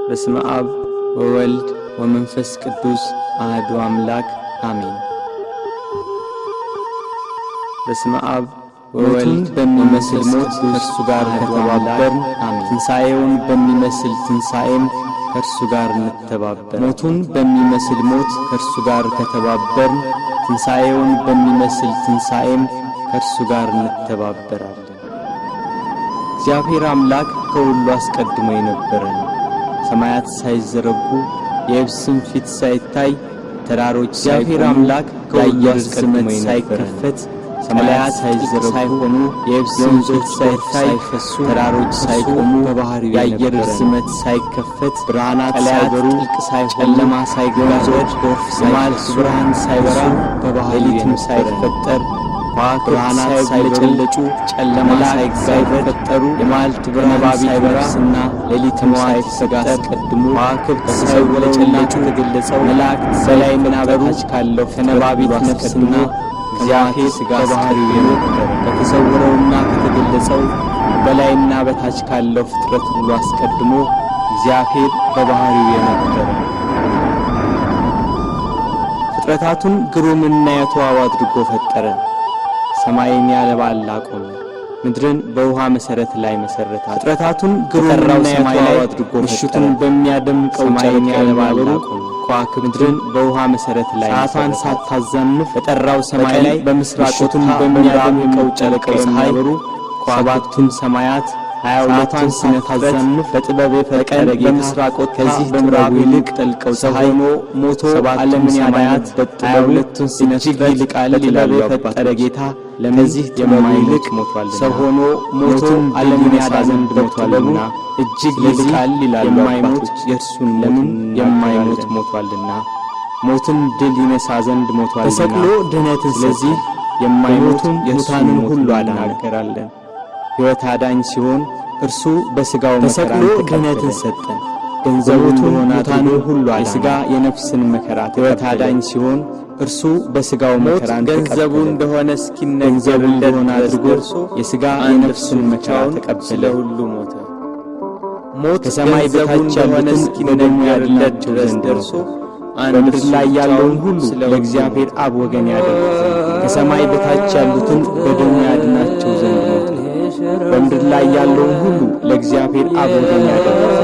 በስመ አብ ወወልድ ወመንፈስ ቅዱስ አሐዱ አምላክ አሜን። በስመ አብ ወወልድ በሚመስል ሞት ከእርሱ ጋር ከተባበርን ትንሣኤውን በሚመስል ትንሣኤም ከእርሱ ጋር እንተባበር። ሞቱን በሚመስል ሞት ከእርሱ ጋር ከተባበርን ትንሣኤውን በሚመስል ትንሣኤም ከእርሱ ጋር እንተባበራለን። እግዚአብሔር አምላክ ከሁሉ አስቀድሞ የነበረ ነው። ሰማያት ሳይዘረጉ የብስም ፊት ሳይታይ ተራሮች እግዚአብሔር አምላክ ከሁሉ አስቀድሞ ሳይከፈት ሰማያት ሳይዘረጉ ሳይሆኑ የብስም ፊት ሳይታይ ተራሮች ሳይቆሙ በባህሪው የአየር ርዝመት ሳይከፈት ብርሃናት ሳይበሩ ጨለማ ሳይገባ ጎርፍ ሳይመልስ ብርሃን ሳይበራ በባህሪው ሳይፈጠር ብርሃናት ሳይለጨለጩ ጨለማ ሳይፈጠሩ የማልት ብርሃን ሳይበራና ሌሊትም ሳይፈጠር ቀድሞ ከዋክብት ሳይለጨለጩ ተገለጸው። መላእክት በላይና በታች ካለው ከነባቢት ነፍስና እግዚአብሔር በባህሪው የነበረ ከተሰወረውና ከተገለጸው በላይና በታች ካለው ፍጥረት ሁሉ አስቀድሞ እግዚአብሔር በባህሪው የነበረ ፍጥረታቱን ግሩምና የተዋበ አድርጎ ፈጠረ። ሰማይን ያለ ባላ ቆመ፣ ምድርን በውሃ መሰረት ላይ መሰረተ። ፍጥረታቱን ግሩምና የተዋበ አድርጎ ምሽቱን በሚያደምቀው ሰማይን ያለ ባላ ቆመ፣ ከዋክብት ምድርን በውሃ መሰረት ላይ ሰዓቷን ሳታዛንፍ በጠራው ሰማይ ላይ በምስራቁን በሚያደምቀው ጨረቃ ፀሐይ ሰባቱን ሰማያት 22ቱን ሲነታዘንፍ በጥበብ የፈጠረ በምስራቅ ከዚህ በምዕራብ ይልቅ ጠልቀው ፀሐይ ሞቶ ዓለምን ያዳናት 22ቱን ሲነጥቅ ይልቃል ይላል የፈጠረ ጌታ። ለዚህ የማይልቅ ሞቷል ሰው ሆኖ ሞቶ ዓለምን ያዳን ዘንድ ሞቷልና እጅግ ይልቃል ይላል የማይሞት የእርሱን ለምን የማይሞት ሞቷልና ሞትን ድል ይነሳ ዘንድ ሞቷልና ተሰቅሎ ድህነትን ስለዚህ የማይሞቱን የሙታንን ሁሉ አዳናገራለን። ሕይወት አዳኝ ሲሆን እርሱ በሥጋው ተሰቅሎ ድህነትን ሰጠን። ገንዘቡን ሙታንን ሁሉ የሥጋ የነፍስን መከራ ሕይወት አዳኝ ሲሆን እርሱ በሥጋው መከራን ገንዘቡ እንደሆነ እስኪነገርለት አድርጎ የሥጋ የነፍስን መከራ ተቀበለ። ሁሉ ሞተ። ሞት ከሰማይ በታች ያሉትን እስኪነገርለት ድረስ ደርሶ በምድር ላይ ያለውን ሁሉ ለእግዚአብሔር አብ ወገን ያደረገ ከሰማይ በታች ያሉትን በደሙ ያድናቸው ዘንድ ሞተ። በምድር ላይ ያለውን ሁሉ ለእግዚአብሔር አብ ወገን ያደረገ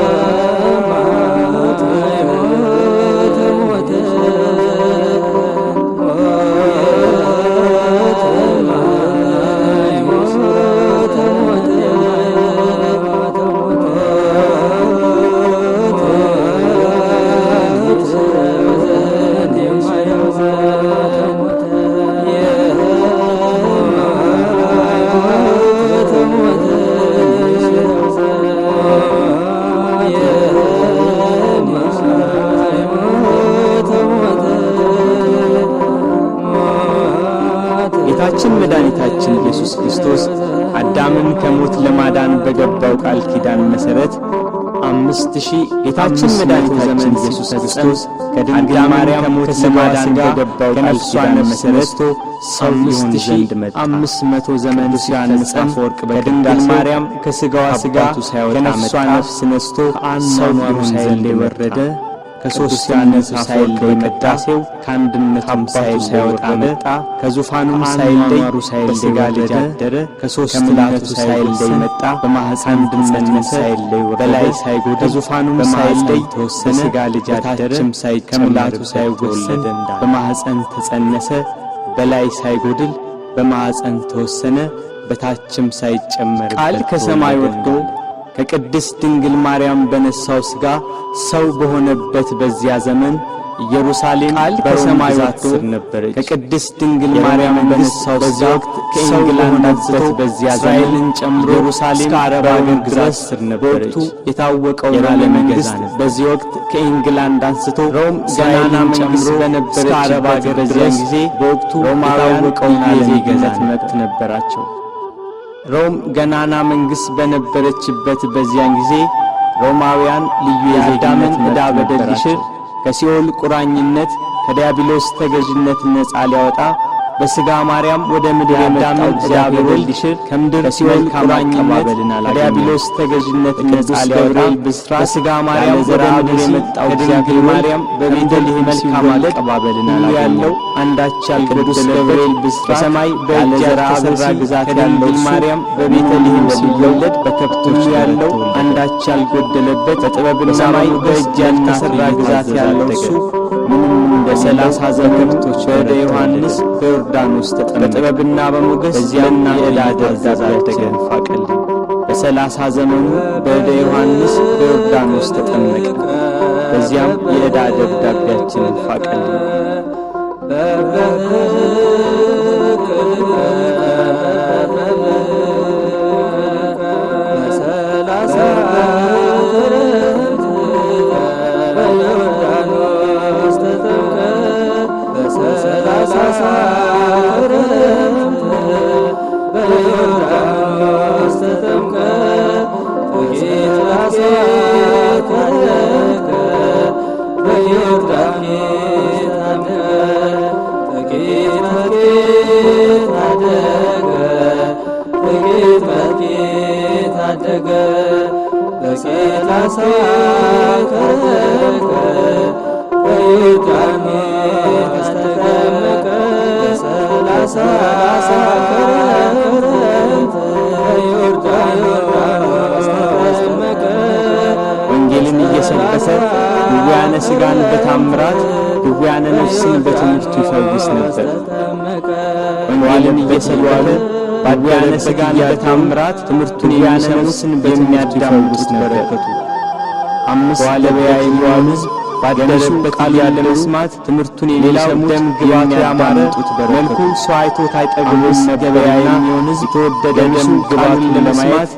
ጌታችን መድኃኒታችን ኢየሱስ ክርስቶስ አዳምን ከሞት ለማዳን በገባው ቃል ኪዳን መሠረት 5000 ጌታችን መድኃኒታችን ኢየሱስ ክርስቶስ ከድንግል ማርያም ከሞት ለማዳን በገባው ቃል ኪዳን መሠረት 5500 ዘመን ሲያነጻም ወርቅ ከድንግል ማርያም ከሥጋዋ ሥጋ ከነፍሷ ነፍስ ነስቶ ሰው ሳይል ወረደ። ከሦስት ያነሰ ሳይለይ መጣሴው ከአንድነቱም ሳይወጣ መጣ። ከዙፋኑም ሳይለይ በሥጋ ልጅ አደረ። ከሦስትነቱ ሳይለይ መጣ። በማኅፀን አንድነት ሳይለይ በላይ ሳይጎድል ከዙፋኑም ሳይለይ ተወሰነ። በሥጋ ልጅ አደረ። ከሙላቱ ሳይወሰን በማኅፀን ተጸነሰ። በላይ ሳይጎድል በማኅፀን ተወሰነ። በታችም ሳይጨመር ቃል ከሰማይ ወርዶ ከቅድስት ድንግል ማርያም በነሳው ሥጋ ሰው በሆነበት በዚያ ዘመን ኢየሩሳሌም በሰማይ ወጥቶ ነበረች። ከቅድስት ድንግል ማርያም በነሳው ሥጋ ከእንግላንድ አንስቶ በዚያ ዘመን ጨምሮ ኢየሩሳሌም ከአረብ አገር ግዛት ስር ነበረች። የታወቀው የዓለም ገዛ በዚህ ወቅት ከእንግላንድ አንስቶ ሮም ገናና መንግሥት በነበረች ከአረብ አገር ድረስ ጊዜ በወቅቱ የታወቀውን ዓለም ገዛት መብት ነበራቸው። ሮም ገናና መንግሥት በነበረችበት በዚያን ጊዜ ሮማውያን ልዩ የዜግነት ዕዳ በደል ሊሽር ከሲኦል ቁራኝነት ከዲያብሎስ ተገዥነት ነፃ ሊያወጣ በሥጋ ማርያም ወደ ምድር የመጣው እግዚአብሔር ወልድ ይሽር ከምድር ሲኦል ቁራኝነት ዲያብሎስ ተገዥነት ነጻ ሊያወጣ በሥጋ ማርያም ወደ ምድር የመጣው እግዚአብሔር ማርያም በቤተልሔም መልካም አቀባበልን ያለው አንዳች ያልጎደለበት በሰማይ በእጅ ያልተሰራ ግዛት ያለው ማርያም በቤተልሔም ሲወለድ በከብቶች ያለው አንዳች ያልጎደለበት በጥበብና በሰማይ በእጅ ያልተሰራ ግዛት ያለው እሱ በ30 ከብቶች ወደ ዮሐንስ በዮርዳኖስ ተጠመቀ። በጥበብና በሞገስ በዚያም የዕዳ ደብዳቤያችንን ፋቀልን። በ30 ዘመኑ ወደ ዮሐንስ በዮርዳኖስ ተጠመቀ። በዚያም የዕዳ ደብዳቤያችንን ፋቀልን። ወንጌልን እየሰበከ ድውያነ ሥጋን በታምራት ድውያነ ነፍስን በትምህርቱ ይፈውስ ነበር። ወንጌልን እየሰበከ ድውያነ ሥጋን በታምራት ትምህርቱን የሚሰሙትን በሚያዳምጡት በረከቱ 5 ዋለበያ የሚዋሉ ባደረበት ቃል ያለ መስማት ትምህርቱን የሚሰሙት ደም ግባት ያማረጡት መልኩ ሰው አይቶት አይጠግብም ገበያ የሚሆን የተወደደ ደም ግባቱን ለመስማት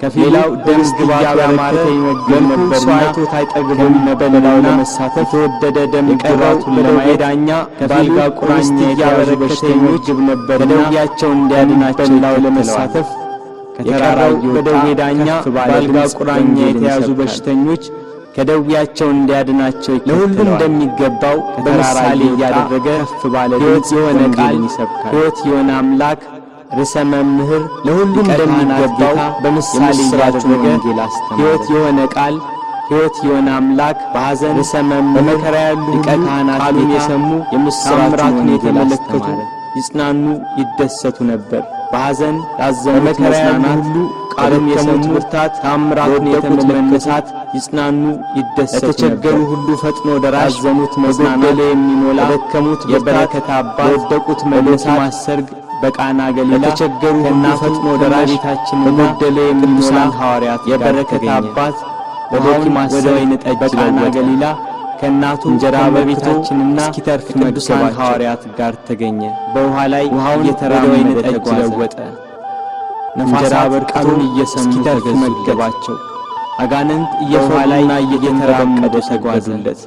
ከፊላው ደም ግባት ያማረ መልኩ ሰው አይቶት አይጠግብም በሌላው ለመሳተፍ የተወደደ ደም ግባቱን ለማየት ዳኛ ከፊልጋ ቁራኛ የተያዙ በሽተኞች ግብ ነበርና ደዌያቸው እንዲያድናቸው በሌላው ለመሳተፍ ከተራራው በደዌ ዳኛ ባልጋ ቁራኛ የተያዙ በሽተኞች ከደዌያቸው እንዲያድናቸው ለሁሉም እንደሚገባው በምሳሌ እያደረገ ከፍ ባለ ሕይወት የሆነ ቃል ይሰብካል። ሕይወት የሆነ አምላክ ርዕሰ መምህር ለሁሉም እንደሚገባው በምሳሌ እያደረገ ሕይወት የሆነ ቃል ሕይወት የሆነ አምላክ በሐዘን ርዕሰ መምህር በመከራ ያሉ ቃሉን የሰሙ የምሥራቹን የተመለከቱ ይጽናኑ ይደሰቱ ነበር። በሐዘን ያዘኑ መከራ ያሉ ሁሉ ቃሉን የሰሙ ብርታት ታምራቱን የተመለከቱ ይጽናኑ ይደሰቱ ነበር። ለተቸገሩ ሁሉ ፈጥኖ ደራሽ ያዘኑት መጽናናት የሚሞላ ለደከሙት የበረከት አባት ለወደቁት መለስ ማሰርግ በቃና ገሊላ ለተቸገሩ ሁሉ ፈጥኖ ደራሽ በጎደለ የሚሞላ ሐዋርያት የበረከት አባት በዶኪማስ ወይን ጠጅ በቃና ገሊላ ከእናቱ እንጀራ በቤታችንና እስኪተርፍ ቅዱሳን ሐዋርያት ጋር ተገኘ። በውሃ ላይ ውሃውን የተራመደ ወይን ጠጅ ለወጠ። ነፋሳት ቃሉን እየሰሙ ተገዙላቸው። አጋንንት እየፈሩና እየተራመዱ ተጓዙለት።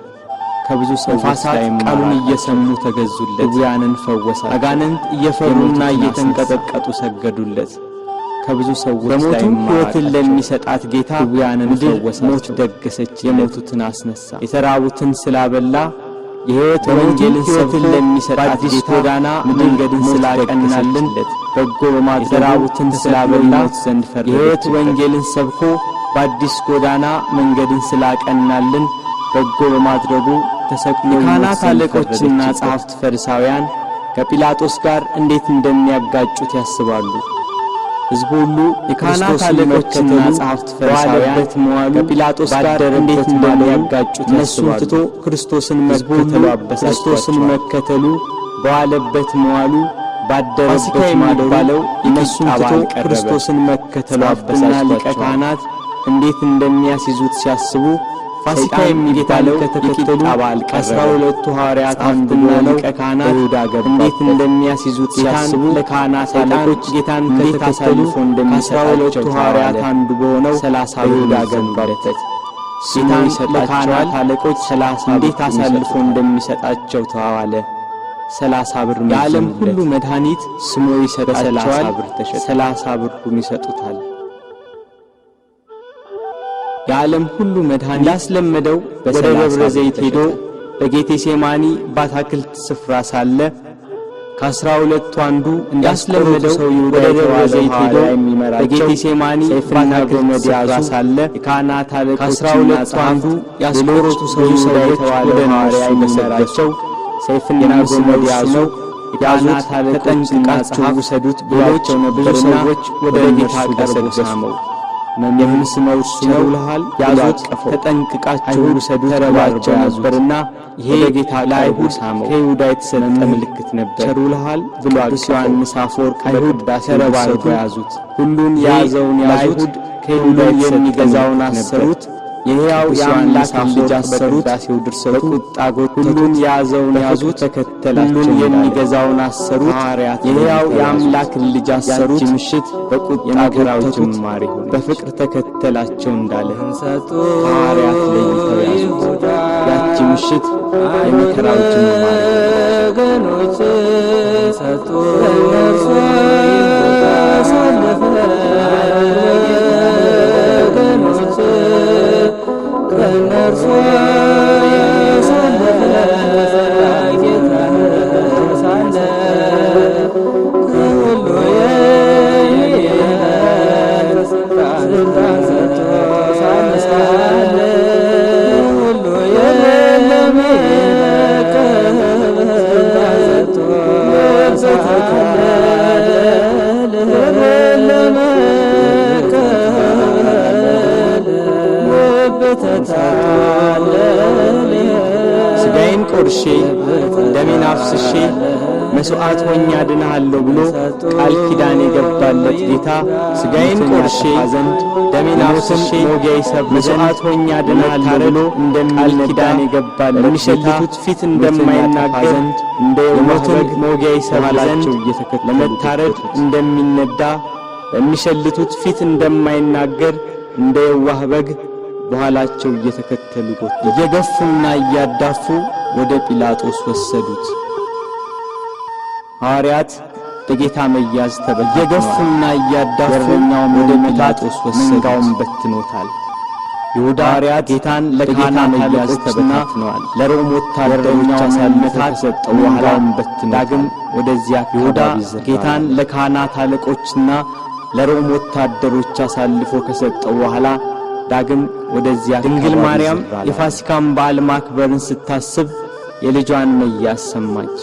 ከብዙ ሰዎች ቃሉን እየሰሙ ተገዙለት። ድውያንን ፈወሰ። አጋንንት እየፈሩና እየተንቀጠቀጡ ሰገዱለት። ከብዙ ሰዎች በሞቱ ሕይወትን ለሚሰጣት ጌታ ድውያንን ፈወሰ። ሞት ደገሰች፣ የሞቱትን አስነሳ። የተራቡትን ስላበላ የሕይወት ወንጌልን ሕይወትን ለሚሰጣት ጌታ ጎዳና መንገድን ስላቀናልን በጎ በማድረግ የተራቡትን ስላበላ ዘንድ ፈረደ። የሕይወት ወንጌልን ሰብኮ በአዲስ ጎዳና መንገድን ስላቀናልን በጎ በማድረጉ ተሰቅሎ የካህናት አለቆችና ጸሐፍት ፈሪሳውያን ከጲላጦስ ጋር እንዴት እንደሚያጋጩት ያስባሉ። ሕዝቡ ሁሉ የካህናት አለቆችና ጸሐፍት ፈሪሳውያን ከጲላጦስ ጋር እንዴት እንደሚያጋጩት እነሱን ትቶ ክርስቶስን መከተሉ በዋለበት መዋሉ ባደረበት ማደሩ እነሱን ትቶ ክርስቶስን መከተሉ አበሳጭና ሊቀ ካህናት እንዴት እንደሚያስይዙት ሲያስቡ ፋሲካ የሚባለው ከተከተሉ 12 ሐዋርያት አንዱና ሊቀ ካህናት ይሁዳ ገባ። እንዴት እንደሚያስይዙት ሲያስቡ ለካህናት አለቆች ጌታን ከተከተሉ 12 ሐዋርያት አንዱ በሆነው 30 ይሁዳ ገባበት። ጌታን ለካህናት አለቆች 30 እንዴት አሳልፎ እንደሚሰጣቸው ተዋዋለ። 30 ብር የዓለም ሁሉ መድኃኒት ስሙ ይሰጣቸዋል። 30 ብሩን ይሰጡታል። የዓለም ሁሉ መድኃኒት ያስለመደው ወደ ደብረ ዘይት ሄዶ በጌቴሴማኒ በአትክልት ስፍራ ሳለ ከ12ቱ አንዱ እንዳስለመደው ወደ ደብረ ዘይት ሄዶ በጌቴሴማኒ ሰይፍና ገመድ ያዙ ሳለ የካህናት አለቆችና ጸሐፍቱ ያስቆሮቱ ሰዎች ወደ ሐዋርያ ይመሰራቸው ሰይፍና ገመድ ያዙ የካህናት ተጠንቅቃችሁ ውሰዱት ብሏቸው ነበርና ወደ ጌታ ቀርበው ሳመው። የምስመው እሱ ነው ብለሃል፣ ያዙት፣ ተጠንቅቃችሁ ውሰዱት ተባባቸው ነበርና ይሄ ጌታ ለአይሁድ ከይሁዳ የተሰጠ ምልክት ነበር ቸሩልሃል ብሎ ቅዱስ ዮሐንስ አፈወርቅ አይሁድ ተረባርበው ያዙት። ሁሉን የያዘውን ያዙት፣ ከይሁዳ የሚገዛውን አሰሩት። የሕያው የአምላክ ልጅ አሰሩት። በቁጣ ጎተቱት። ሁሉን የያዘውን ያዙት፣ ተከተላቸው። ሁሉን የሚገዛውን አሰሩት። የሕያው የአምላክ ልጅ አሰሩት። ምሽት በቁጣ ጎተቱት። በፍቅር ተከተላቸው እንዳለ ሐዋርያት ለይተው ያዙት። ያቺ ምሽት የመከራው ጅማሬ ገኖች ሰጡ። እነርሱ ሳለፈ ከእነርሱ ያሳለፈ ጌታ ሳለ ከሁሉ የሚበልጥ ስልጣን ሰጥቶ ሳለ ሁሉ የሚለቀቅ ስልጣን ሰጥቶ ሥጋዬን ቆርሼ ደሜን አፍስሼ መሥዋዕት ሆኜ አድንሃለሁ ብሎ ቃል ኪዳን የገባለት ጌታ ሥጋዬን ቆርሼ ዘንድ ደሜን አፍስሼ መሥዋዕት ሆኜ አድንሃለሁ ብሎ ቃል ኪዳን የገባለት ለሚሸልቱት ፊት እንደማይናገር እንደ የሞትን መውጊያ ይሰራ ዘንድ ለመታረድ እንደሚነዳ ለሚሸልቱት ፊት እንደማይናገር እንደ የዋህ በግ በኋላቸው እየተከተሉ እየገፉና እያዳፉ ወደ ጲላጦስ ወሰዱት። ሐዋርያት በጌታ መያዝ እየገፉና እያዳፉ ወደ ጲላጦስ ወሰዱት። በትኖታል። ይሁዳ ሐዋርያት ጌታን ለካህናት መያዝ ተበታትነዋል። ለሮም ወታደሮች አሳልፈው ሰጠው። በኋላም ዳግም ወደዚያ ይሁዳ ጌታን ለካህናት አለቆችና ለሮም ወታደሮች አሳልፎ ከሰጠው በኋላ ዳግም ወደዚያ ድንግል ማርያም የፋሲካን በዓል ማክበርን ስታስብ የልጇን መያዝ ሰማች።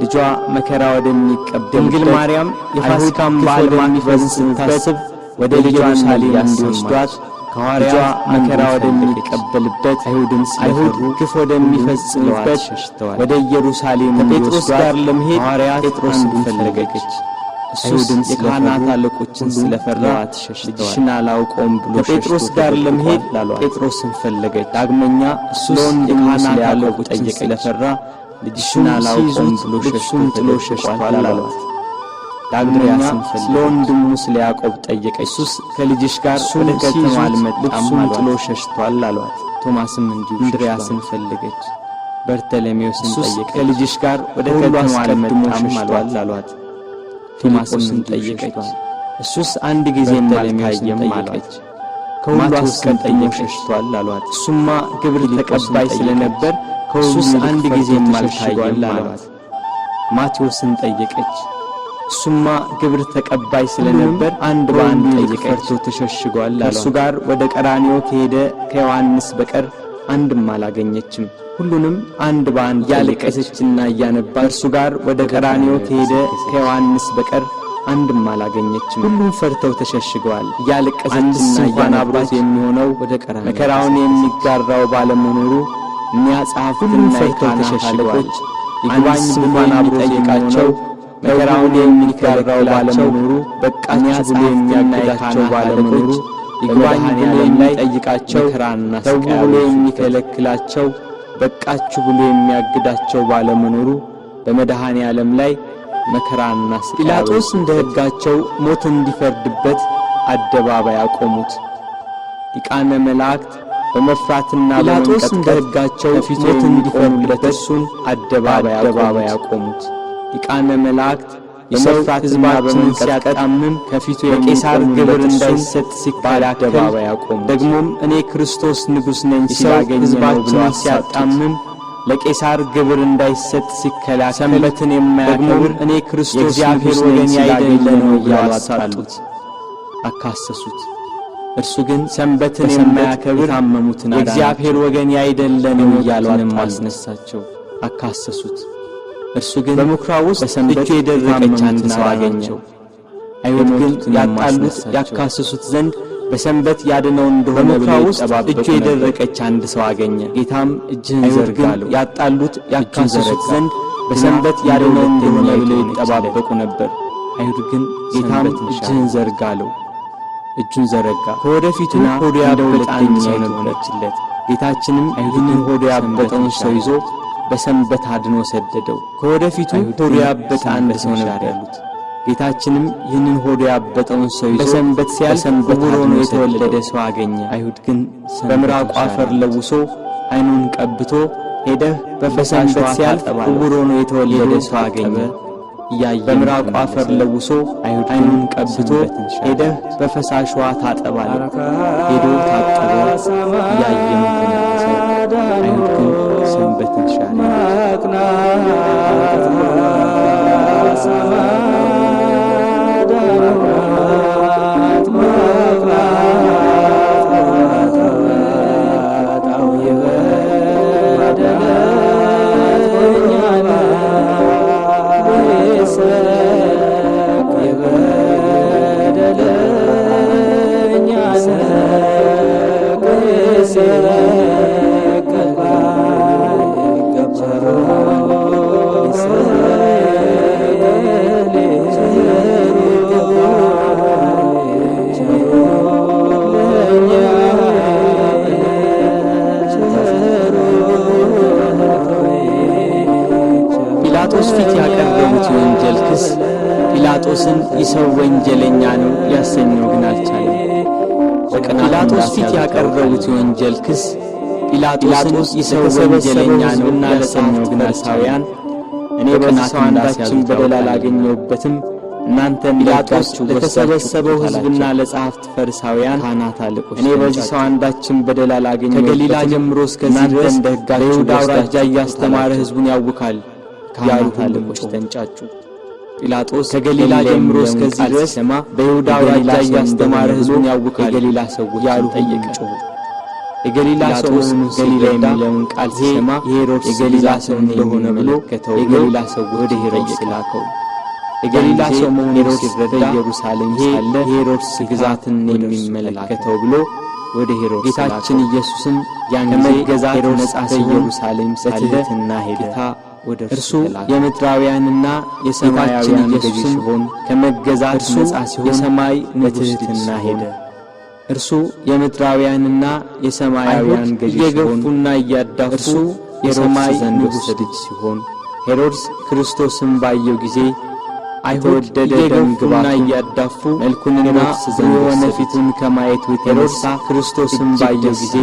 ልጇ መከራ ወደሚቀበል ድንግል ማርያም የፋሲካን በዓል ማክበርን ስታስብ ወደ ኢየሩሳሌም እንዲወስዷት ከሐዋርያው መከራ ወደሚቀበልበት አይሁድ ግፍ ወደሚፈጽሙበት ወደ ኢየሩሳሌም ከጴጥሮስ ጋር ለመሄድ ሐዋርያት ጴጥሮስን ፈለገች። እሱም የካህናት አለቆችን ስለፈራት ልጅሽን አላውቀውም ብሎ ከጴጥሮስ ጋር ለመሄድ ጴጥሮስን ፈለገች። ዳግመኛ እሱም የካህናት አለቆችን ስለፈራ ልጅሽን አላውቀውም ብሎ ጥሎ ሸሽቷል አሏት። ዳግመኛ ለወንድሙ ስለ ያዕቆብ ጠየቀች። እሱስ ከልጅሽ ጋር ወደ ከተማ አልመጣም ጥሎ ሸሽቷል አሏት። ቶማስም እንዲሁ እንድርያስን ፈለገች። በርተሎሜዎስን ጠየቀች። ከልጅሽ ጋር ወደ ከተማ አልመጣም አሏት። ቶማስን ጠየቀች። እሱስ አንድ ጊዜም አልታየም አለች። ከሁሉ አስቀድሞ ሸሽቷል አሏት። እሱማ ግብር ተቀባይ ስለነበር ከእሱስ አንድ ጊዜም አልታየም አሏት። ማቴዎስን ጠየቀች። እሱማ ግብር ተቀባይ ስለነበር አንድ በአንድ ጠይቀች ተሸሽጓል አሏት። እሱ ጋር ወደ ቀራንዮ ከሄደ ከዮሐንስ በቀር አንድም አላገኘችም። ሁሉንም አንድ በአንድ ያለቀሰችና እያነባች እርሱ ጋር ወደ ቀራንዮ ከሄደ ከዮሐንስ በቀር አንድም አላገኘችም። ሁሉም ፈርተው ተሸሽገዋል። ያለቀሰችና እያነባች የሚሆነው ወደ ቀራንዮ መከራውን የሚጋራው ባለመኖሩ እኒያ ጸሐፍትና ፈርተው ተሸሽገዋል። ይግባኝ ብሏን አብሮ ጠይቃቸው መከራውን የሚጋራው ባለመኖሩ በቃችሁ ብሎ የሚያግዳቸው ባለመኖሩ ይግባኝ ብሎ የሚጠይቃቸው ተው ብሎ የሚከለክላቸው በቃችሁ ብሎ የሚያግዳቸው ባለመኖሩ በመድኃኔ ዓለም ላይ መከራና ስቃይ ጲላጦስ እንደ ሕጋቸው ሞት እንዲፈርድበት አደባባይ አቆሙት። ሊቃነ መላእክት በመፍራትና ጲላጦስ እንደ ሕጋቸው ሞት እንዲፈርድበት እሱን አደባባይ አቆሙት። ሊቃነ መላእክት የመፍራት ሕዝባችንን ሲያጣምም ከፊቱ የቄሳር ግብር እንዳይሰጥ ሲባል አደባባይ አቆሙ። ደግሞም እኔ ክርስቶስ ንጉሥ ነኝ ሲላገኝ ሕዝባችንን ሲያጣምም ለቄሳር ግብር እንዳይሰጥ ሲከላከል ሰንበትን የማያከብር እኔ ክርስቶስ የእግዚአብሔር ወገን ያይደለም እያሉ አጣሉት፣ አካሰሱት። እርሱ ግን ሰንበትን የማያከብር የታመሙትን የእግዚአብሔር ወገን ያይደለም እያሉ አስነሳቸው፣ አካሰሱት። እርሱ ግን በምኵራብ ውስጥ በሰንበት የደረቀች አንድ ሰው አገኘው። አይሁድ ግን ያጣሉት ያካሰሱት ዘንድ በሰንበት ያድነው እንደሆነ ብለው ይጠባበቁ። የደረቀች አንድ ሰው አገኘ። ጌታም እጅህን ዘርጋ አለው። ያጣሉት ያካሰሱት ዘንድ በሰንበት ያድነው እንደሆነ ብለው ይጠባበቁ ነበር። አይሁድ ግን ጌታም እጅህን ዘርጋ አለው። እጁን ዘረጋ። ከወደፊቱ ሆዱ ያበጠ አንድ ሰው ነበረችለት። ጌታችንም ይህንን ሆዱ ያበጠውን ሰው ይዞ በሰንበት አድኖ ሰደደው። ከወደፊቱ ሆዱ ያበጠ አንድ ሰው ነበር ያሉት። ጌታችንም ይህንን ሆዱ ያበጠውን ሰው ይዞ በሰንበት ሲያልፍ ዕውር ሆኖ የተወለደ ሰው አገኘ። አይሁድ ግን በምራቁ አፈር ለውሶ ዓይኑን ቀብቶ ሄደህ በሰንበት ሲያልፍ ዕውር ሆኖ የተወለደ ሰው አገኘ እያየ በምራቁ አፈር ለውሶ ዓይኑን ቀብቶ ሄደህ በፈሳሽ ውሃ ታጠብ አለ። ሄዶ ታጠበ፣ እያየም ተመለሰ። አይሁድ ግን ሰንበትን ሻረ። ጲላጦስ ፊት ያቀረቡት የወንጀል ክስ ጲላጦስን ይሰው ወንጀለኛ ነው ያሰኘው ግን አልቻለም። ጲላጦስ ፊት ያቀረቡት የወንጀል ክስ ጲላጦስን ይሰው ወንጀለኛ ነው ያሰኘው ግን አልሳውያን እኔ በሰው አንዳችን በደል አላገኘሁበትም፣ እናንተ ጲላጦስ ለተሰበሰበው ሕዝብና ለጸሐፍት ፈሪሳውያን ካህናት አለቆች እኔ በዚህ ሰው አንዳችን በደል አላገኘሁበትም፣ ከገሊላ ጀምሮ እስከዚህ ድረስ በይሁዳ አውራጃ እያስተማረ ሕዝቡን ያውካል ያሉት አለቆች ተንጫጩ። ጲላጦስ ከገሊላ ጀምሮ እስከዚህ ድረስ በይሁዳ አውራጃ እያስተማረ ሕዝቡን ያውካል የገሊላ ሰዎች ያሉ ጠየቁ። የገሊላ ሰው ገሊላ የሚለውን ቃል ሲሰማ የሄሮድስ የገሊላ ሰው እንደሆነ ብሎ የገሊላ ሰው ወደ ሄሮድስ ላከው። የገሊላ ሰው መሆኑን ሲረዳ ኢየሩሳሌም ሳለ የሄሮድስ ግዛትን የሚመለከተው ብሎ ወደ ሄሮድስ ጌታችን ኢየሱስም ያን ከመገዛት ሄሮድስ ኢየሩሳሌም ሳለና ሄደ። እርሱ የምድራውያንና የሰማያውያን ገዥ ሲሆን ከመገዛት ነጻ ሲሆን የሰማይ ንጉሥና ሄደ። እርሱ የምድራውያንና የሰማያውያን ገዥ ሲሆን እያዳፉ እርሱ የሰማይ ንጉሥ ልጅ ሲሆን ሄሮድስ ክርስቶስን ባየው ጊዜ አይተወደደ ደምግባቱን እያዳፉ መልኩንና የሆነ ፊቱን ከማየቱ የተነሳ ክርስቶስን ባየው ጊዜ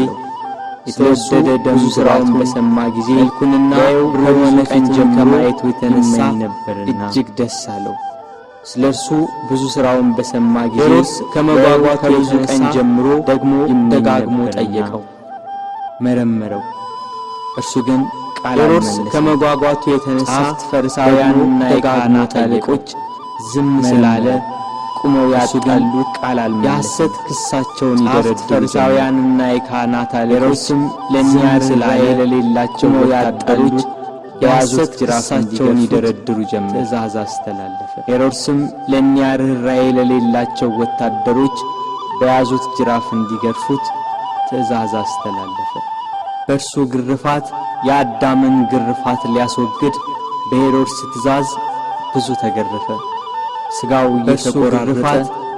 የተወደደ ደም ሥራውን በሰማ ጊዜ መልኩንና የሆነ ፊቱን ከማየቱ የተነሳ እጅግ ደስ አለው። ስለ እርሱ ብዙ ሥራውን በሰማ ጊዜ ሄሮድስ ከመጓጓቱ ብዙ ቀን ጀምሮ ደግሞ ደጋግሞ ጠየቀው፣ መረመረው። እርሱ ግን ቃል አልመለሰም። ከመጓጓቱ የተነሳ ፈሪሳውያንና የካህናት አለቆች ዝም ስላለ ቁመው ያጣሉት ቃል አልመለሰም። የሐሰት ክሳቸውን ይደረድሩ። ፈሪሳውያንና የካህናት አለቆችም ለእኛ ርኅራኄ ለሌላቸው ወታደሮች የሐሰት ክሳቸውን ይደረድሩ ጀመር። ትእዛዝ አስተላለፈ። ሄሮድስም ለእኛ ርኅራኄ ለሌላቸው ወታደሮች በያዙት ጅራፍ እንዲገርፉት ትእዛዝ አስተላለፈ። በእርሱ ግርፋት የአዳምን ግርፋት ሊያስወግድ በሄሮድስ ትእዛዝ ብዙ ተገረፈ። ሥጋው እየተቆራረጠ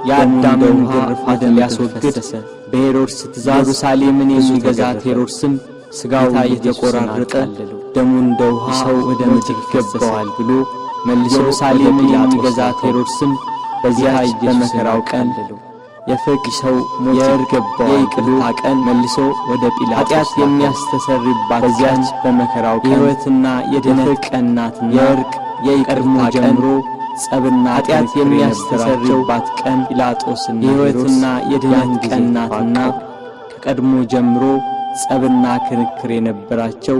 የአዳምን ግርፋት ሊያስወግድ በሄሮድስ ትእዛዝ ኢየሩሳሌምን የሚገዛት ሄሮድስም ሥጋው እየተቆራረጠ ደሙ እንደ ውሃ ሰው ወደ ምድር ይገባዋል ብሎ መልሶ ኢየሩሳሌምን የሚገዛት ሄሮድስም በዚያ በመከራው ቀን የፍቅ ሰው ሞት የይቅርታ ቀን መልሶ ወደ ጲላጦስ ኃጢአት የሚያስተሰርይባት በዚያች በመከራው ቀን የሕይወትና የድነት ቀን ናትና የእርቅ የይቅርታ ጀምሮ ጸብና ኃጢአት የሚያስተሰርይባት ቀን ጲላጦስና የሕይወትና የድነት ቀን ናትና ከቀድሞ ጀምሮ ጸብና ክርክር የነበራቸው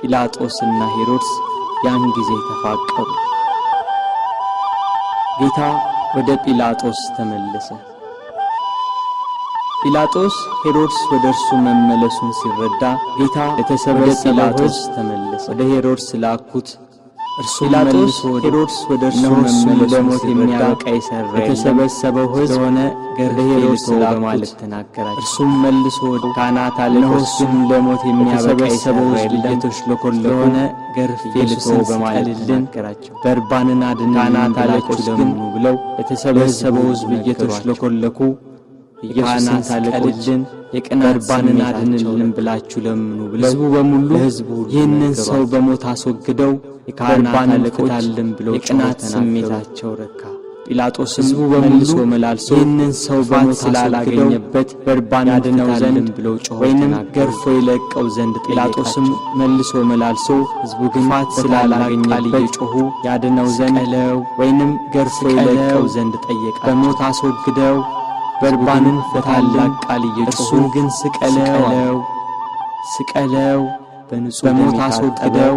ጲላጦስና ሄሮድስ ያን ጊዜ ተፋቀሩ። ጌታ ወደ ጲላጦስ ተመለሰ። ጲላጦስ ሄሮድስ ወደ እርሱ መመለሱን ሲረዳ ጌታ ለተሰበሰበው ሕዝብ ተመለሰ። ወደ ሄሮድስ ላኩት። እርሱም መልሶ ሄሮድስ ወደ እርሱ መመለሱን የሚያበቃ የሰራ የተሰበሰበው ሕዝብ ሆነ ገርሄሮድስ በማለት ተናገራቸው። እርሱም መልሶ ካህናት አለቆችን ለሞት የሚያበቃ የሰበሰበው ሕዝብ የተሽለኮለሆነ ገርፌልቶ በማለት ተናገራቸው። በርባንን አድን ካህናት አለቆች ግን ብለው የተሰበሰበው ሕዝብ እየተሽለኮለኩ የካህናት አለቆችን የቅናርባንን አድንልን ብላችሁ ለምኑ ብለው ሕዝቡ በሙሉ ይህንን ሰው በሞት አስወግደው የካህናት አለቆችን ብለው የቅናት ስሜታቸው ረካ። ጲላጦስም ሕዝቡ በሙሉ መላልሶ ይህንን ሰው በሞት ስላላገኘበት በርባን አድነው ዘንድ ብለው ጮኸው ወይንም ገርፎ ይለቀው ዘንድ ጲላጦስም መልሶ መላልሶ ሕዝቡ ግን ስላላገኘበት ጮኹ ያድነው ዘንድ ወይንም ገርፎ ይለቀው ዘንድ ጠየቃ። በሞት አስወግደው በርባንን በታላቅ ቃል እየጮኹ ግን ስቀለው በሞት አስወግደው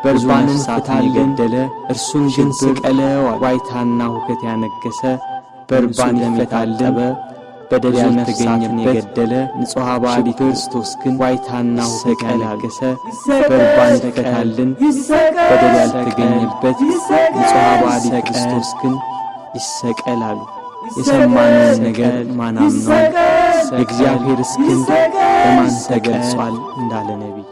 በርባንን ፍታልን ገደለ እርሱን ግን ስቀለው ዋይታና ሁከት ያነገሰ በርባን ይፈታልን በደል ያልተገኘበት የገደለ ንጹሕ ባዲ ክርስቶስ ግን ዋይታና ሁከት ያነገሰ በርባን ይፈታልን በደል ያልተገኘበት ንጹሕ ባዲ ክርስቶስ ግን ይሰቀላሉ። የሰማነውን ነገር ማን አምኗል? የእግዚአብሔርስ ክንድ በማን ተገልጿል እንዳለ ነቢይ።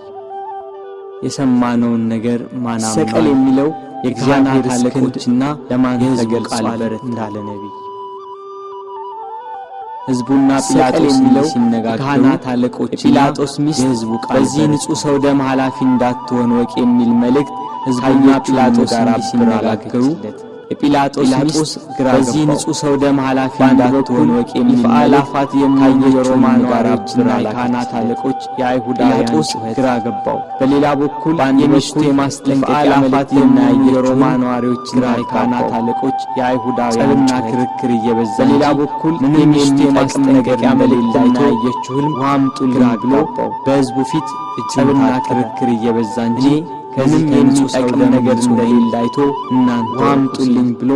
የሰማነውን ነገር ማን አምኗል? ሰቀል የሚለው የእግዚአብሔርስ ክንድና ለማን ተገልጿል እንዳለ ነቢይ። ሕዝቡና ጲላጦስ የሚለው ካህናት አለቆች ጲላጦስ ሚስት የሕዝቡ ቃል በዚህ ንጹሕ ሰው ደም ኃላፊ እንዳትሆን ወቅ የሚል መልእክት ሕዝቡና ጲላጦስ ጋር ሲነጋገሩ የጲላጦስ ሚስት በዚህ ንጹሕ ሰው ደም ኃላፊ እንዳትሆን ወቅ የሚል አላፋት የሚያዩ የሮማን ጋራብና የካህናት አለቆች የአይሁዳውያን ግራ ገባው። በሌላ በኩል የሚስቱ የማስጠንቀቂያ አላፋት የሚያዩ የሮማን ነዋሪዎችና የካህናት አለቆች የአይሁዳውያን ክርክር እየበዛ በሌላ በኩል የሚስቱ የማስጠንቀቂያ መልእክትና ያየችው ሕልም ዋምጡልኝ ብሎ በሕዝቡ ፊት እጅና ክርክር እየበዛ እንጂ ከንም የሚጠቅም ነገር እንደሌለ አይቶ እናንተ ዋምጡልኝ ብሎ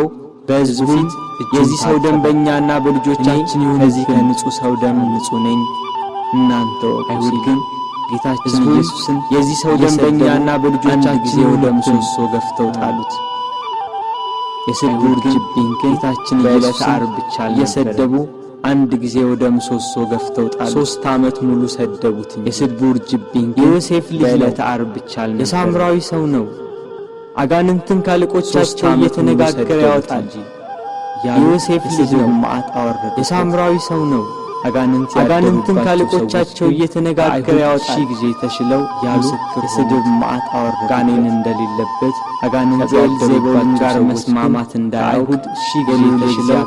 በሕዝቡ ፊት የዚህ ሰው ደም በእኛና በልጆቻችን ይሁን፣ ከዚህ ከንጹሕ ሰው ደም ንጹሕ ነኝ፣ እናንተ አይሁድ ግን ጌታችን ኢየሱስን የዚህ ሰው ደም በእኛና በልጆቻችን ወደ ምሰሶ ገፍተው ጣሉት። የስድቡ ውርጅብኝ ጌታችን በዕለተ ዓርብ ብቻ እየሰደቡ አንድ ጊዜ ወደ ምሰሶ ገፍተው ጣሉት። 3 ዓመት ሙሉ ሰደቡት። የስድቡ ውርጅብኝ የዮሴፍ ልጅ በዕለተ ዓርብ ብቻ የሳምራዊ ሰው ነው። አጋንንትን ካለቆቻቸው እየተነጋገረ ያወጣል። የዮሴፍ ልጅ ነው። መዓት አወረደ። የሳምራዊ ሰው ነው። አጋንንትን ካለቆቻቸው እየተነጋገረ ያወጣል። ሺህ ጊዜ ተሽለው ያሉ የስድብ መዓት አወረደ። ጋኔን እንደሌለበት አጋንንት ከቤልዜቡል ጋር መስማማት እንዳያውድ ሺህ ጊዜ ተሽለው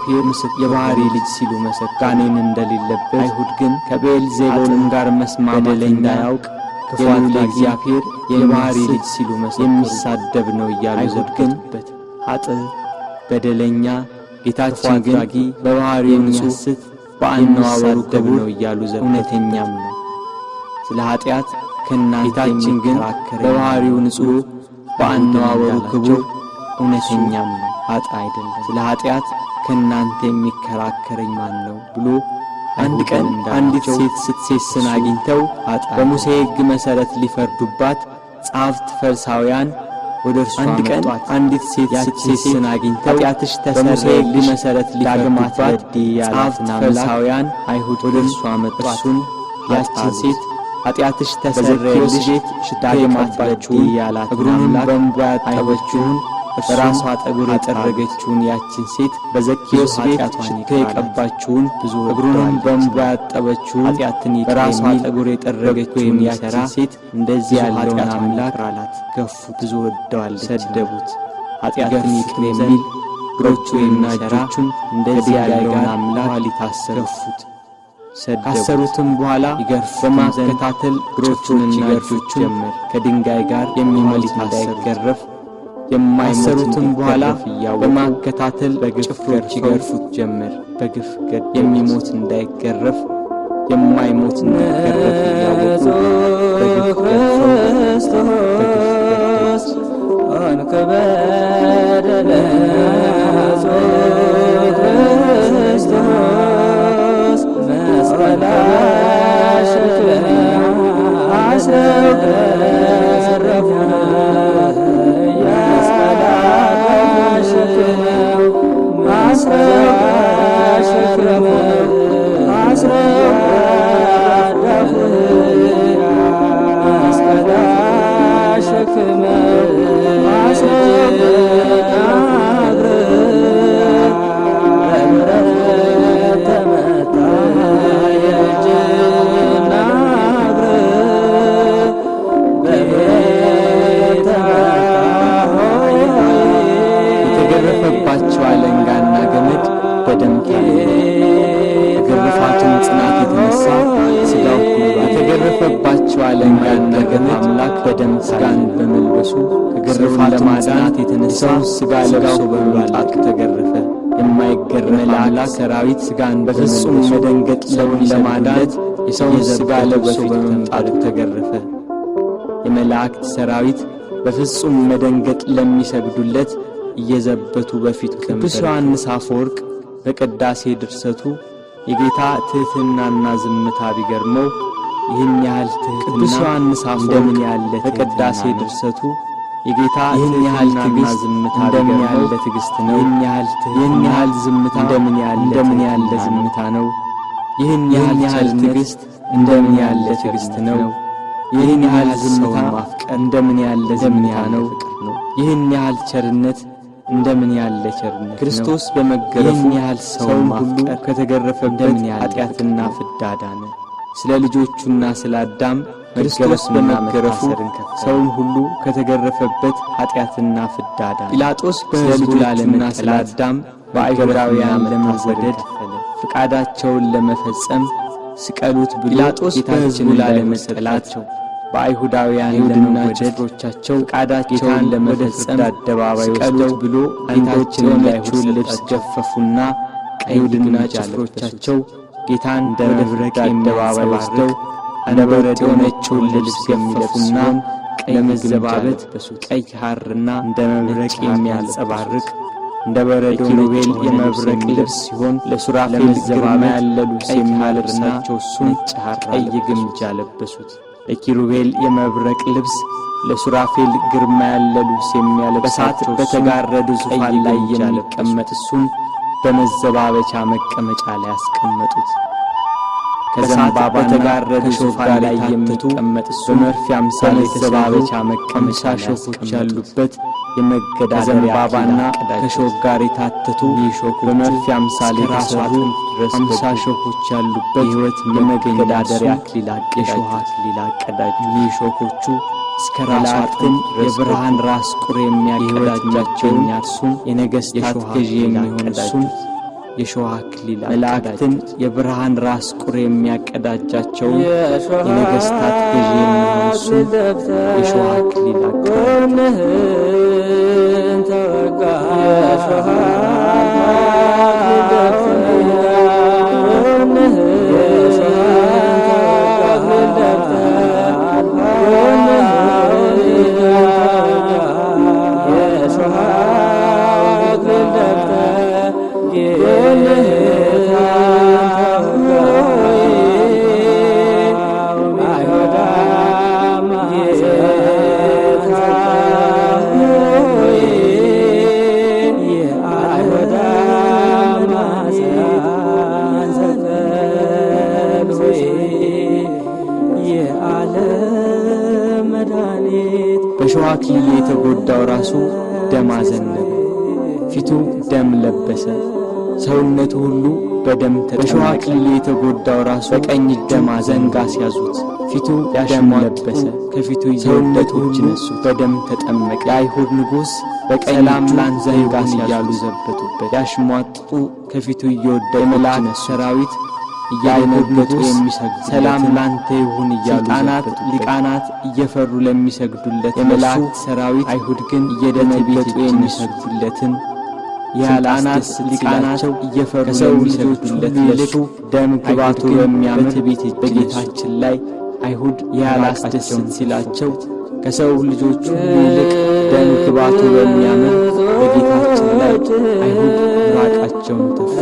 የባህሪ ልጅ ሲሉ መሰከሩ። ጋኔን እንደሌለበት አይሁድ ግን ከቤልዜቡል ጋር መስማማት እንዳያውቅ ክፉት ለእግዚአብሔር የባህሪ ልጅ ሲሉ መሰከሩ። የሚሳደብ ነው እያሉ አይሁድ ግን ኃጥእ በደለኛ ጌታችን ግን በባህሪው የሚያስት በአነዋወሩ ክቡር ነው እያሉ እውነተኛም ነው። ስለ ኃጢአት ከናንታችን ግን በባህሪው ንጹሕ በአነዋወሩ ክቡር እውነተኛም ነው፣ ኃጥእ አይደለም። ስለ ኃጢአት ከናንተ የሚከራከረኝ ማን ነው ብሎ አንድ ቀን አንዲት ሴት ስትሴስን አግኝተው በሙሴ ሕግ መሠረት ሊፈርዱባት ጸሐፍት ፈሪሳውያን ወደ እርሱ አንድ ቀን አንዲት ሴት ስትሴስን አግኝተው ኃጢአትሽ ተሰረየ መሠረት ሊፈርዱባት ጸሐፍት ፈሪሳውያን አይሁድ ወደ እርሱ አመጧት። ያችን ሴት ኃጢአትሽ ተሰረየልሽ ዳግም አትበድዪ ያላት እግሩንም በእንባ ያጠበችውን በራሷ ጠጉር የጠረገችውን ያችን ሴት በዘኬዎስ ቤት ሽቶ የቀባችውን ብዙ እግሩንም በእንባ ያጠበችውን ኃጢአትን በራሷ ጠጉር የጠረገችውን ያችን ሴት እንደዚህ ያለውን አምላክ አላት። ገፉ፣ ብዙ ወደዋል፣ ሰደቡት። ኃጢአትን ይቅር የሚል እግሮቹንና እጆቹን እንደዚህ ያለውን አምላክ ሊታሰሩት ካሰሩትም በኋላ ይገርፍ በማከታተል እግሮቹንና እጆቹን ጀመር። ከድንጋይ ጋር የሚሞት እንዳይገረፍ የማይሰሩትም በኋላ በማከታተል በግፍ ይገርፉት ጀመር። በግፍ የሚሞት እንዳይገረፍ የማይሞት እንዲገረፍ እያወቁ በግፍ ገርፈው የተገረፈባቸው አለንጋና ገመድ በደም ታጠበ። ከግርፋቱም ጽናት የተነሳ ሥጋው የተገረፈባቸው አለንጋና ገመድ አምላክ በደም ሥጋን በመልበሱ ከግርፋቱም ጽናት የተነሳ ሥጋ ለብሶ በመምጣቱ ተገረፈ። የማይገረፍ አምላክ ሰራዊት ሥጋን በፍጹም መደንገጥ ሰውን ለማዳን የሰውን ሥጋ ለብሶ በመምጣቱ ተገረፈ። የመላእክት ሰራዊት በፍጹም መደንገጥ ለሚሰግዱለት እየዘበቱ በፊቱ ቅዱስ ዮሐንስ አፈወርቅ በቅዳሴ ድርሰቱ የጌታ ትሕትናና ዝምታ ቢገርመው ይህን ያህል ትሕትና ቅዱስ ዮሐንስ አፈወርቅ ያለ በቅዳሴ ድርሰቱ የጌታ ይህን ያህል ትዕግስት ዝምታ እንደምን ያለ ትዕግስት ነው። ይህን ያህል ዝምታ እንደምን ያለ ዝምታ ነው። ይህን ያህል ትዕግስት እንደምን ያለ ትዕግስት ነው። ይህን ያህል ዝምታ ማፍቀር እንደምን ያለ ዝምታ ነው። ይህን ያህል ቸርነት እንደምን ያለ ቸርነት ክርስቶስ በመገረፉ ይህን ያህል ሰው ማፍቀር ከተገረፈበት ኃጢአትና ፍዳ ዳነ። ስለ ልጆቹና ስለ አዳም ክርስቶስ በመገረፉ ሰውን ሁሉ ከተገረፈበት ኃጢአትና ፍዳ ዳነ። ጲላጦስ በልጆቹና ስለ አዳም በአይሁዳውያን ለመወደድ ፍቃዳቸውን ለመፈጸም ስቀሉት ብሎ ጲላጦስ ጌታችንን ለመስቀላቸው በአይሁዳውያን ለመወደዶቻቸው ፍቃዳቸውን ለመፈጸም አደባባይ ወስደው ብሎ ጌታችንን የአይሁድ ልብስ ገፈፉና አይሁድና ጭፍሮቻቸው ጌታን እንደ መብረቅ አደባባይ ወስደው እንደ በረዶ ነጩን ልብስ ገፈፉና ለመዘባበት ቀይ ሐርና እንደ መብረቅ የሚያንጸባርቅ እንደ በረዶ ኪሩቤል የመብረቅ ልብስ ሲሆን ለሱራፌል ግርማ ያለው ቀይ ሐርናቸው እሱን ቀይ ግምጃ ለበሱት። ለኪሩቤል የመብረቅ ልብስ ለሱራፌል ግርማ ያለው ልብስ የሚያለብሳት በተጋረዱ ዙፋን ላይ የሚቀመጥ እሱን በመዘባበቻ መቀመጫ ላይ ያስቀመጡት። ከዘንባባ በተጋረዱ ዙፋን ላይ የሚቀመጥ እሱ በመርፌ አምሳል የተዘባበቻ መቀመጫ ሾኮች ያሉበት የመገዳደሪያ ዘንባባና ከሾክ ጋር የታተቱ ይሾኩ በመርፌ አምሳል የተሰሩ አምሳ ሾኮች ያሉበት ሕይወት የመገዳደሪያ አክሊል አቀዳጁ ይሾኮቹ እስከ ራሱ አጥን የብርሃን ራስ ቁር የሚያቀዳጃቸው እርሱን የነገሥታት ገዢ የሚሆን እሱን የሾህ አክሊል መላእክትን የብርሃን ራስ ቁር የሚያቀዳጃቸው የነገሥታት ገዢ የሚሆን እሱን የሾህ አክሊል አቀዳጁ በሾህ አክሊል የተጎዳው ራሱ ደም አዘነበ፣ ፊቱ ደም ለበሰ፣ ሰውነቱ ሁሉ በደም ተጠመቀ። በሾህ አክሊል የተጎዳው ራሱ በቀኝ ደም ዘንግ አስያዙት፣ ፊቱ ደም ለበሰ፣ ከፊቱ ሰውነቱ ሁሉ በደም ተጠመቀ። የአይሁድ ንጉሥ በሰላም ላንተ ዘንግ አስያዙ ዘበቱበት። ያሽሟጡ ከፊቱ እየወደቁ የመላእክት ሰራዊት እያይነገጡ የሚሰግዱ ሰላም ላንተ ይሁን እያሉ ሊቃናት እየፈሩ ለሚሰግዱለት የመላእክት ሰራዊት አይሁድ ግን እየደነገጡ የሚሰግዱለትን የሕፃናት ሊቃናቸው እየፈሩ ከሰው ልጆች ይልቅ ደም ግባቱ በሚያምር በጌታችን ላይ አይሁድ ያላስደስት ሲላቸው ከሰው ልጆች ይልቅ ደም ግባቱ በሚያምር በጌታችን ላይ አይሁድ ምራቃቸውን ተፉ።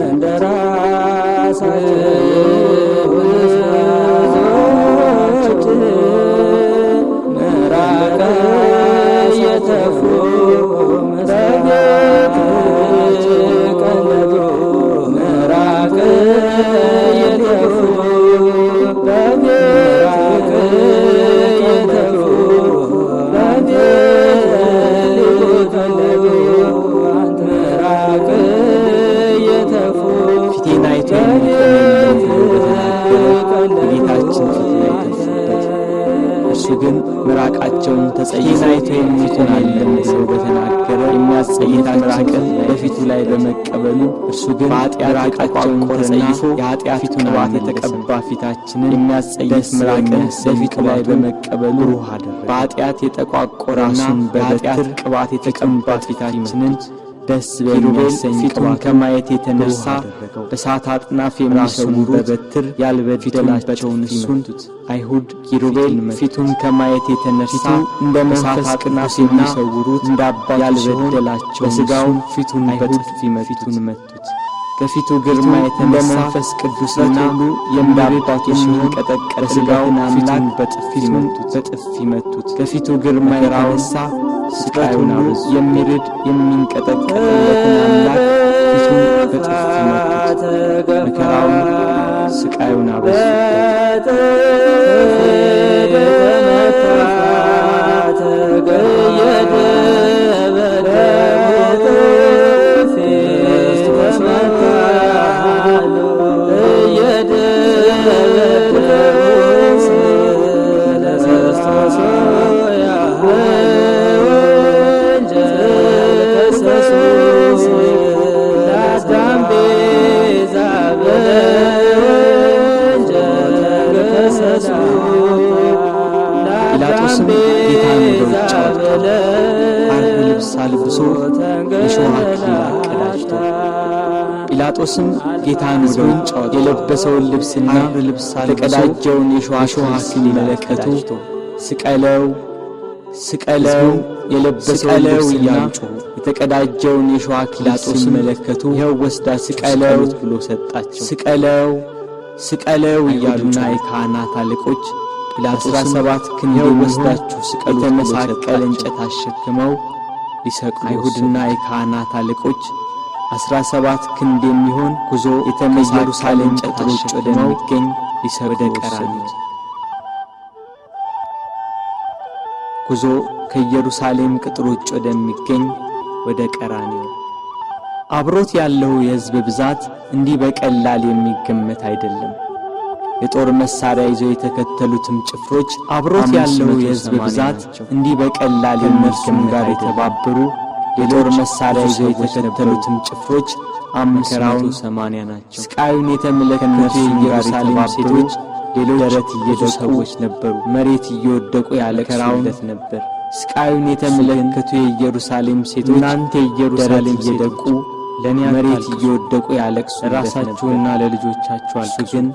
ግን ምራቃቸውን ተጸይፈው የሚቱን አለምሰው በተናገረ የሚያስጸይፍ ምራቅን በፊቱ ላይ በመቀበሉ እርሱ ግን ምራቃቸውን ተጸይፎ የኃጢአቱን ቅባት የተቀባ ፊታችንን የሚያስጸይፍ ምራቅን በፊቱ ላይ በመቀበሉ ሩህ አደረገ። በኃጢአት የጠቋቆረና በኃጢአት ቅባት የተቀባ ፊታችንን ደስ በሚያሰኝ ፊቱን ከማየት የተነሳ በእሳት አጥናፍ የሚሰውሩ በበትር ያልበደላቸውን እሱን አይሁድ ኪሩቤል ፊቱን ከማየት የተነሳ እንደ መንፈስ ቅዱስ የሚሰውሩት እንዳባ ያልበደላቸው በሥጋው ፊቱን በጥፊ መቱት። በፊቱ ግርማ የተነሳ መንፈስ ቅዱስና የምዳባቱ የሚንቀጠቀጥ ሥጋውን ፊቱን በጥፊ መቱት። ከፊቱ ግርማ የተነሳ ስቃዩን የሚርድ የሚንቀጠቀጥለትን አምላክ ፊቱን በጥፊ መቱት። መከራውን ስቃዩን አበዙበት። ጲላጦስም ጌታን ወደ ውጭ አወጣው። ሐር ልብስ አልብሶ የሾህ አክሊል አቀዳጅቶ ጲላጦስም ጌታን ወደ ውጭ አወጣው። የለበሰውን ልብስና የተቀዳጀውን የሾህ አክሊል መለከቱ ስቀለው የለበሰውን ልብስና የተቀዳጀውን የሾህ አክሊል መለከቱ ይኸው ወስዳ ስቀለው ብሎ ሰጣቸው። ስቀለው እያሉና የካህናት አለቆች ጲላጦስ 17 ክንድ ወስዳችሁ ስቀሉ የተመሳቀለ እንጨት አሸክመው ሊሰቅሉ አይሁድና የካህናት አለቆች 17 ክንድ የሚሆን ጉዞ የተመሳቀለ እንጨት ወደሚገኝ ሊሰቅሉ ቀራንዮ ጉዞ ከኢየሩሳሌም ቅጥሮች ወደሚገኝ ወደ ቀራንዮ። አብሮት ያለው የሕዝብ ብዛት እንዲህ በቀላል የሚገመት አይደለም። የጦር መሳሪያ ይዘው የተከተሉትም ጭፍሮች አብሮት ያለው የሕዝብ ብዛት እንዲህ በቀላል ከእነርሱም ጋር የተባበሩ የጦር መሳሪያ ይዘው የተከተሉትም ጭፍሮች 580 ናቸው። ስቃዩን የተመለከቱ የኢየሩሳሌም ሴቶች ሌሎች ደረት እየደቁ ሰዎች ነበሩ። መሬት እየወደቁ ያለቅሱለት ነበር። ስቃዩን የተመለከቱ የኢየሩሳሌም ሴቶች እናንተ የኢየሩሳሌም እየደቁ ለኔ መሬት እየወደቁ ያለቅሱ ራሳችሁና ለልጆቻችሁ አልቅሱ። ግን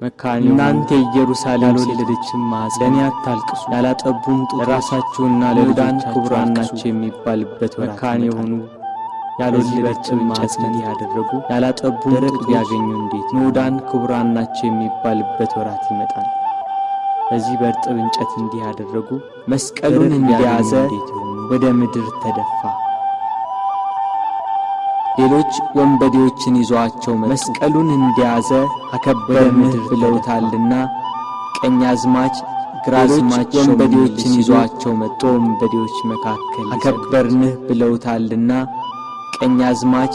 መካን እናንተ ኢየሩሳሌም ለልጆችም ለኔ አታልቅሱ። ያላጠቡም ጡት ራሳችሁና ለልጆቻችሁ ክቡራን ናቸው የሚባልበት መካን የሆኑ ያልወለደችም እንጨትን ያደረጉ ያላጠቡም ደረቅ ቢያገኙ እንዴት ንዑዳን ክቡራን ናቸው የሚባልበት ወራት ይመጣል። በዚህ በእርጥብ እንጨት እንዲህ ያደረጉ መስቀሉን እንደያዘ ወደ ምድር ተደፋ። ሌሎች ወንበዴዎችን ይዟቸው መስቀሉን እንደያዘ አከበርንህ ብለውታልና ቀኛዝማች ግራዝማች ወንበዴዎችን ይዟቸው መጥቶ ወንበዴዎች መካከል አከበርንህ ብለውታልና ቀኛዝማች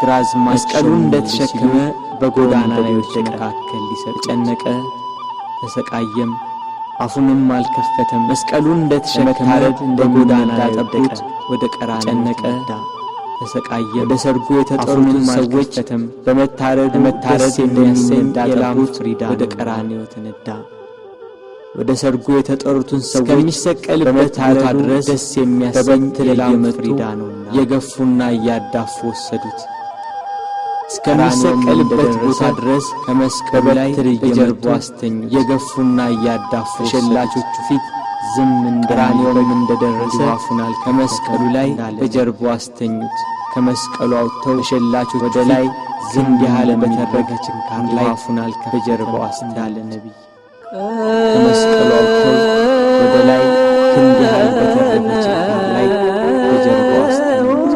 ግራዝማች መስቀሉን እንደተሸከመ በጎዳና ላይ መካከል ሊሰጨነቀ ተሰቃየም፣ አፉንም አልከፈተም። መስቀሉን እንደተሸከመ በጎዳና ላይ ጠበቀ፣ ወደ ቀራንዮ ጨነቀ ተሰቃየ። ወደ ሰርጉ የተጠሩትን ሰዎች በመታረድ የሚያሰኝ የላም ፍሪዳ ወደ ቀራንዮ ተነዳ። ወደ ሰርጉ የተጠሩትን ሰዎች ከሚሰቀልበት ቦታ ድረስ ደስ የሚያሰኝ ትልቅ ፍሪዳ ነውና የገፉና እያዳፉ ወሰዱት። እስከሚሰቀልበት ቦታ ድረስ ከመስቀሉ ላይ በጀርባው አስተኙት። የገፉና እያዳፉ ሸላቾቹ ፊት ዝም እንደራኔውም እንደደረሰ አፉናል ከመስቀሉ ላይ በጀርባው አስተኙት። ከመስቀሉ አውጥተው ሸላቾቹ ወደ ላይ ዝም ያለ በተረገ ችንካር ላይ አፉናል በጀርባው አስተኛለ ነብይ ከመስቀሉ አውጥተው ወደ ላይ ክንድ ያህል በተረገ ችንካር ላይ በጀርባው አስተኙት።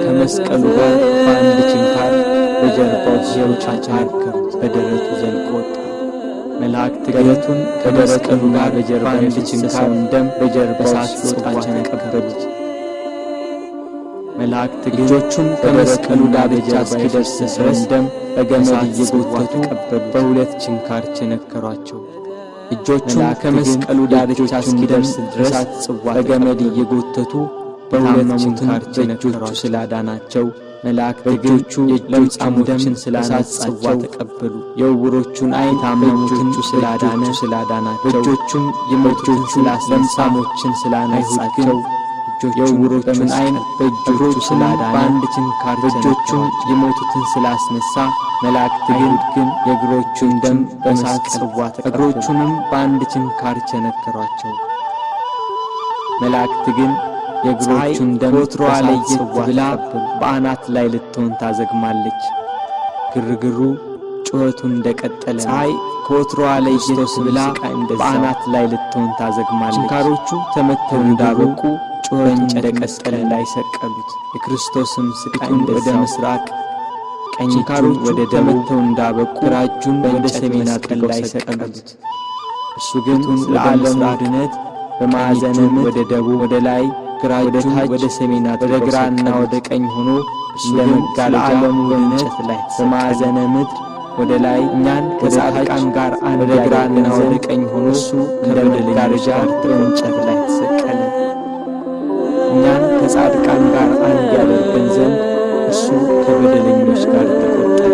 ከመስቀሉ ጋር በአንድ ችንካር በጀርባው ሲወጫጫር በደረቱ ዘልቆ ወጣ። መላእክት ደረቱን ከመስቀሉ ጋር በጀርባው ችንካር ደም በጀርባው ሲወጣ ተቀበሉት። መላእክት እጆቹን ከመስቀሉ ጋር በጀርባው እስኪደርስ ድረስ ደም በገመድ እየጎተቱ በሁለት ችንካር ቸነከሯቸው። እጆቹን ከመስቀሉ ዳርቻ እስኪደርስ ድረስ በገመድ እየጎተቱ በሁለት ችንካር ቸነከሯቸው። ስላዳናቸው መላእክት እጆቹ ለምጻሞችን ስላነጻቸው ተቀበሉ። የዕውሮቹን ዓይን ታመሙትን ስላዳናቸው እጆቹም የሞቱትን ለምጻሞችን ስላነጻቸው የዕውሮቹን ዓይን በእጆቹ ስላዳነ በአንድ ችንካር እጆቹም የሞቱትን ስላስነሳ መላእክት ግን የእግሮቹን ደም በእሳት ጽዋ ተቀበሉ። እግሮቹንም በአንድ ችንካር ቸነከሯቸው። መላእክት ግን የእግሮቹን ደም ወትሮዋ ለየት ብላ በአናት ላይ ልትሆን ታዘግማለች። ግርግሩ ጩኸቱ እንደቀጠለ ፀሐይ ከወትሮዋ ለየት ብላ በአናት ላይ ልትሆን ታዘግማለች። ችንካሮቹ ተመተው እንዳበቁ ጩኸቱ እንደቀጠለ ላይ ሰቀሉት። የክርስቶስም ስቃይ ወደ ምስራቅ ቀኝ ችንካሮቹ ወደ ተመተው እንዳበቁ ግራጁን ወደ ሰሜን አጥቅለው ላይ ሰቀሉት። እሱ ግን ለዓለሙ ድነት በማዕዘነ ምድር ወደ ደቡብ ወደ ላይ ግራጁን ወደ ሰሜን ወደ ግራና ወደ ቀኝ ሆኖ ለመጋለጫ በእንጨት ላይ በማዕዘነ ምድር ወደ ላይ እኛን ከጻድቃን ጋር ወደ ግራና ወደ ቀኝ ሆኖ እሱ ለመጋለጫ በእንጨት ላይ ተሰቀለ። እኛን ከጻድቃን ጋር አንድ ያደርገን ዘንድ እሱ ከበደለኞች ጋር ተቆጠረ።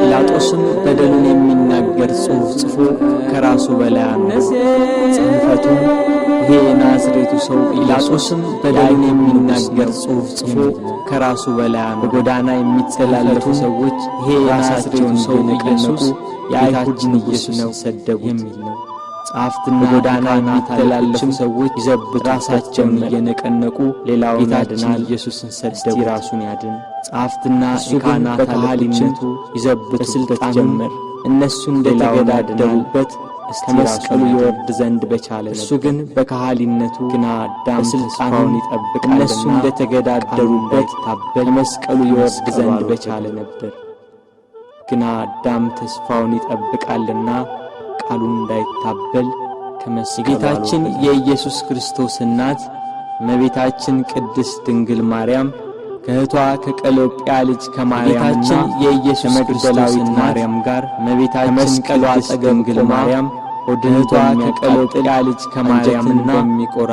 ጲላጦስም በደሉን የሚናገር ጽሑፍ ጽፎ ከራሱ በላይ አኖረው። ጽሕፈቱም ይሄ የናዝሬቱ ሰው ጲላጦስም በደሉን የሚናገር ጽሑፍ ጽፎ ከራሱ በላይ አኖረው። በጎዳና የሚተላለፉ ሰዎች ይሄ የናዝሬቱ ሰው ኢየሱስ የአይሁድን ኢየሱስ ነው ሰደቡ የሚል ነው። ጸሐፍትና በጎዳና የሚተላለፉ ሰዎች ይዘብቱ ራሳቸውን እየነቀነቁ ሌላውን ያድናል ኢየሱስን ሰደቡ ራሱን ያድን። ጸሐፍትና ካህናት በካህሊነቱ ይዘብቱ በስልጣን ጀመር። እነሱ እንደተገዳደሩበት ከመስቀሉ ይወርድ ዘንድ በቻለ ነበር። እሱ ግን በካህሊነቱ ግና አዳም ስልጣኑን ይጠብቃልና እነሱ እንደተገዳደሩበት ከመስቀሉ ይወርድ ዘንድ በቻለ ነበር። ግና አዳም ተስፋውን ይጠብቃልና ቃሉን እንዳይታበል ከመስቀሉ ጌታችን የኢየሱስ ክርስቶስ እናት እመቤታችን ቅድስት ድንግል ማርያም ከእህቷ ከቀሎጵያ ልጅ ከማርያምና የኢየሱስ መግደላዊት ማርያም ጋር እመቤታችን ከመስቀሉ አጠገብ ድንግል ማርያም ወደ እህቷ ከቀሎጵያ ልጅ ከማርያምና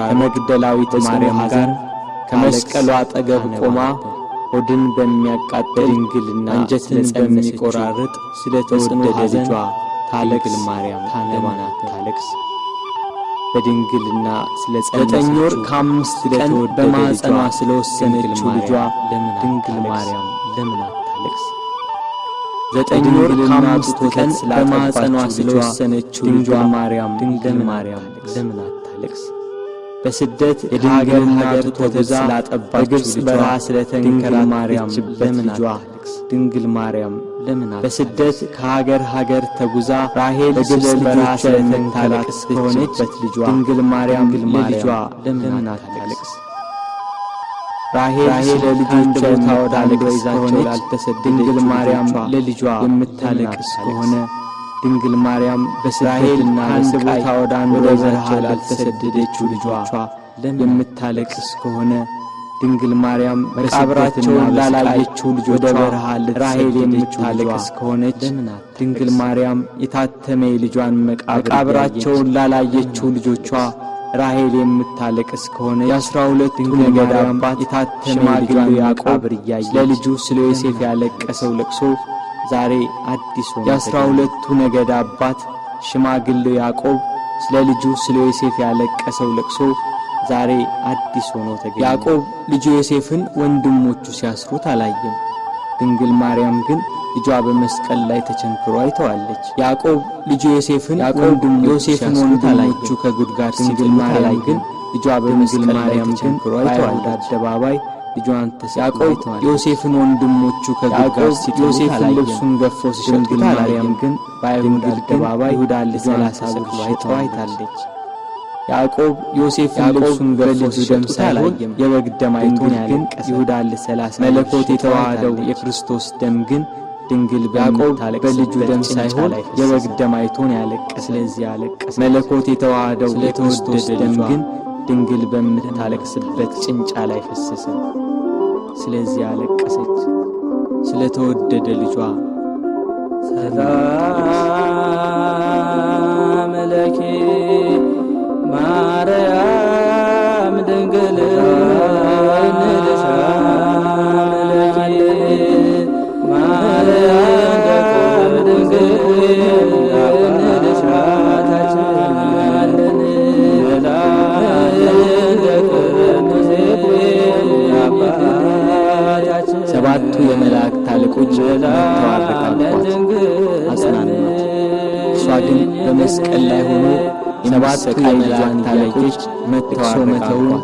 ከመግደላዊት ማርያም ጋር ከመስቀሉ አጠገብ ቆማ ሆድን በሚያቃጥል ድንግልና አንጀትን በሚቆራርጥ ስለተወደደ ልጇ ታለቅስ ማርያም ለማናት ታለቅስ። በድንግልና ስለጸነሰች 9 ወር ከ5 ቀን በማኅፀኗ ስለወሰነችው ልጇ ድንግል ማርያም ለምን አታለቅስ? 9 ወር ከ5 ቀን በማኅፀኗ ስለወሰነችው ልጇ ድንግል ማርያም ለምን አታለቅስ? በስደት የድንግል ሀገር ተጉዛ በግብፅ በረሃ ስለተንከራተተችበት ልጇ ድንግል ማርያም ለምን አታለቅስ? በስደት ከሀገር ተጉዛ ራሔል በግብፅ በረሃ ስለተንከራተተችበት ልጇ ድንግል ማርያም ለልጇ ለምን አታለቅስ? ራሔል ለልጆቿ ቦታ ወደ አገር ይዛቸው ላልተሰደደች ድንግል ማርያም ለልጇ የምታለቅስ ከሆነ ድንግል ማርያም በእስራኤልና ከአንድ ቦታ ወደ አንድ በረሃ ላልተሰደደችው ልጆቿ የምታለቅስ ከሆነ ድንግል ማርያም መቃብራቸውን ላላየችው ልጆቿ ራሔል የምታለቅስ ከሆነች ድንግል ማርያም የታተመ ልጇን መቃብራቸውን ላላየችው ልጆቿ ራሔል የምታለቅስ ከሆነ የ12ቱ ነገድ አባት የታተመ ልጇን ያዕቆብ ለልጁ ስለ ዮሴፍ ያለቀሰው ለቅሶ ዛሬ አዲስ ሆኖ የ12ቱ ነገድ አባት ሽማግሌው ያዕቆብ ስለ ልጁ ስለ ዮሴፍ ያለቀሰው ለቅሶ ዛሬ አዲስ ሆኖ ተገኘ። ያዕቆብ ልጁ ዮሴፍን ወንድሞቹ ሲያስሩት አላየም። ድንግል ማርያም ግን ልጇ በመስቀል ላይ ተቸንክሮ አይተዋለች። ያዕቆብ ልጁ ዮሴፍን ወንድሞቹ ከጉድጓድ ሲጥሉት ግን ልጇ በመስቀል ላይ ተቸንክሮ አይተዋለች። አደባባይ ልጇን ያዕቆብ ዮሴፍን ወንድሞቹ ከጉድጓድ ሲጥሉት ዮሴፍን ልብሱን ገፎ ሲሸጡት ማርያም ግን በአይሁድ አደባባይ ይሁዳን ለ30 ሰቅሎ አይተዋለች። ያዕቆብ ዮሴፍን ልብሱን ገፎ ሲሸጡት አላየም። የበግ ደም አይቶን ግን ይሁዳን ለ30 መለኮት የተዋሃደው የክርስቶስ ደም ግን ድንግል ያዕቆብ በልጁ ደም ሳይሆን የበግ ደም አይቶን ያለቀሰ። ስለዚህ ያለቀሰ መለኮት የተዋሃደው የክርስቶስ ደም ግን ድንግል በምታለቅስበት ጭንጫ ላይ ፈሰሰ። ስለዚህ ያለቀሰች ስለተወደደ ልጇ። ሰላም ለኪ ማርያም ድንግል ሰባቱ የመላእክት አለቆች ተዋረካሏት፣ አጽናኗት። እሷ ግን በመስቀል ላይ ሆኖ ሰባት የመላእክት አለቆች መተውን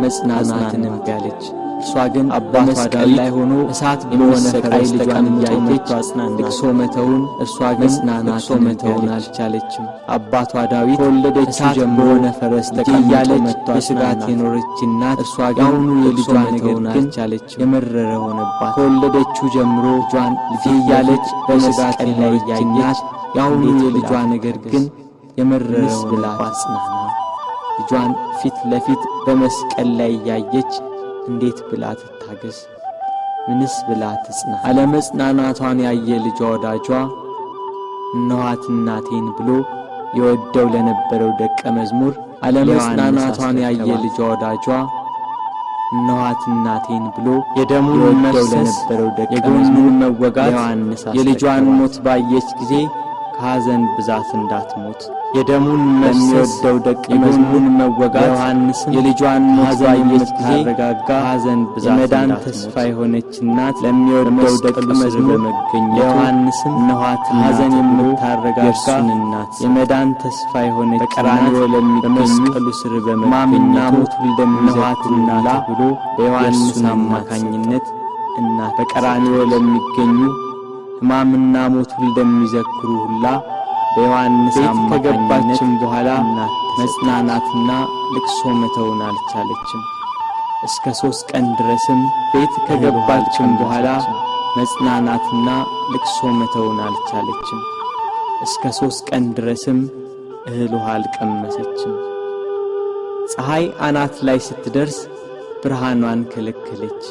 መጽናናትን እምቢ አለች። እሷ ግን በመስቀል ላይ ሆኖ እሳት በሆነ ፈረስ ልጇን እያየች ልቅሶ መተውን እርሷ ግን ልቅሶ መተውን አልቻለችም። አባቷ ዳዊት ከወለደችው ጀምሮ በሆነ ፈረስ ተቀምጦ በስጋት የኖረች እናት እርሷ ግን የልጇ ነገር ግን የመረረ ሆነባት። ከወለደችው ጀምሮ ልጇን ልጄ እያለች በስጋት ላይ ያየች ያሁኑ የልጇ ነገር ግን የመረረ ሆነባት። ጽናና ልጇን ፊት ለፊት በመስቀል ላይ ያየች እንዴት ብላ ትታገስ? ምንስ ብላ ትጽና? አለመጽናናቷን ያየ ልጇ ወዳጇ እነኋት እናቴን ብሎ የወደው ለነበረው ደቀ መዝሙር አለመጽናናቷን ያየ ልጇ ወዳጇ እነኋት እናቴን ብሎ የደሙን መፍሰስ ለነበረው ደቀ መዝሙር መወጋት የልጇን ሞት ባየች ጊዜ ከሐዘን ብዛት እንዳትሞት የደሙን የሚወደው ደቀ መዝሙር መወጋት ዮሐንስም የልጇን ሞት ባየች ጊዜ ከሐዘን ብዛት የመዳን ተስፋ የሆነች እናት ለሚወደው ደቀ መዝሙር በመገኘቱ ዮሐንስም እነኋት ሐዘን የምታረጋጋ እናት የመዳን ተስፋ የሆነች በቀራንዮ ለሚመስቀሉ ስር በመገኘቱ ሞት እንደሚዘክሩና ብሎ በዮሐንስ አማካኝነት እናት በቀራንዮ ለሚገኙ ሕማምና ሞት እንደሚዘክሩ ሁላ በዮሐንስ ከገባችም በኋላ መጽናናትና ልቅሶ መተውን አልቻለችም። እስከ 3 ቀን ድረስም ቤት ከገባችም በኋላ መጽናናትና ልቅሶ መተውን አልቻለችም። እስከ 3 ቀን ድረስም እህል ውሃ አልቀመሰችም። ፀሐይ አናት ላይ ስትደርስ ብርሃኗን ከለከለች።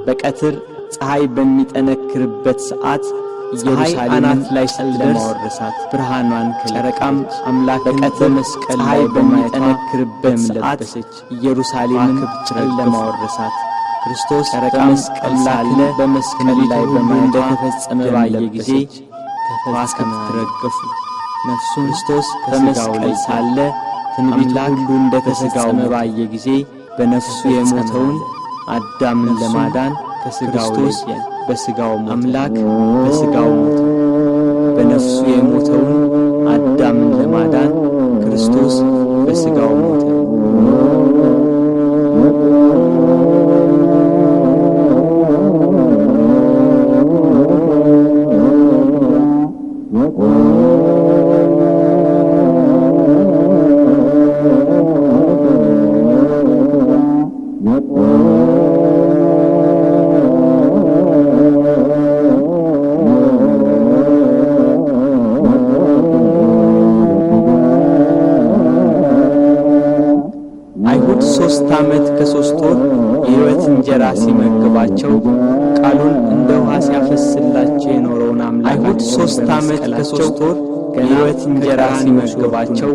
በቀትር ፀሐይ በሚጠነክርበት ሰዓት ኢየሩሳሌም አናት ላይ ስትደርስ ብርሃኗን ከጨረቃም አምላክን በመስቀል ላይ በሚጠነክርበት ሰዓት ኢየሩሳሌምን ጨለማ ወረሳት። ክርስቶስ በመስቀል ሳለ በመስቀል ላይ በማየቷ እንደተፈጸመ ባየ ጊዜ ከዋክብት ተረገፉ። ነፍሱን ክርስቶስ በመስቀል ሳለ ትንቢቱ ሁሉ እንደተፈጸመ ባየ ጊዜ በነፍሱ የሞተውን አዳምን ለማዳን ከሥጋው ለየ። በሥጋው ሞተ። አምላክ በሥጋው ሞተ። በነፍሱ የሞተውን አዳምን ለማዳን ክርስቶስ በሥጋው ሞተ። አይሁድ 3 ዓመት ከ3 ወር የሕይወት እንጀራ ሲመግባቸው ቃሉን እንደ ውሃ ሲያፈስላቸው የኖረውን አምላክ አይሁድ 3 ዓመት ከ3 ወር የሕይወት እንጀራ ሲመግባቸው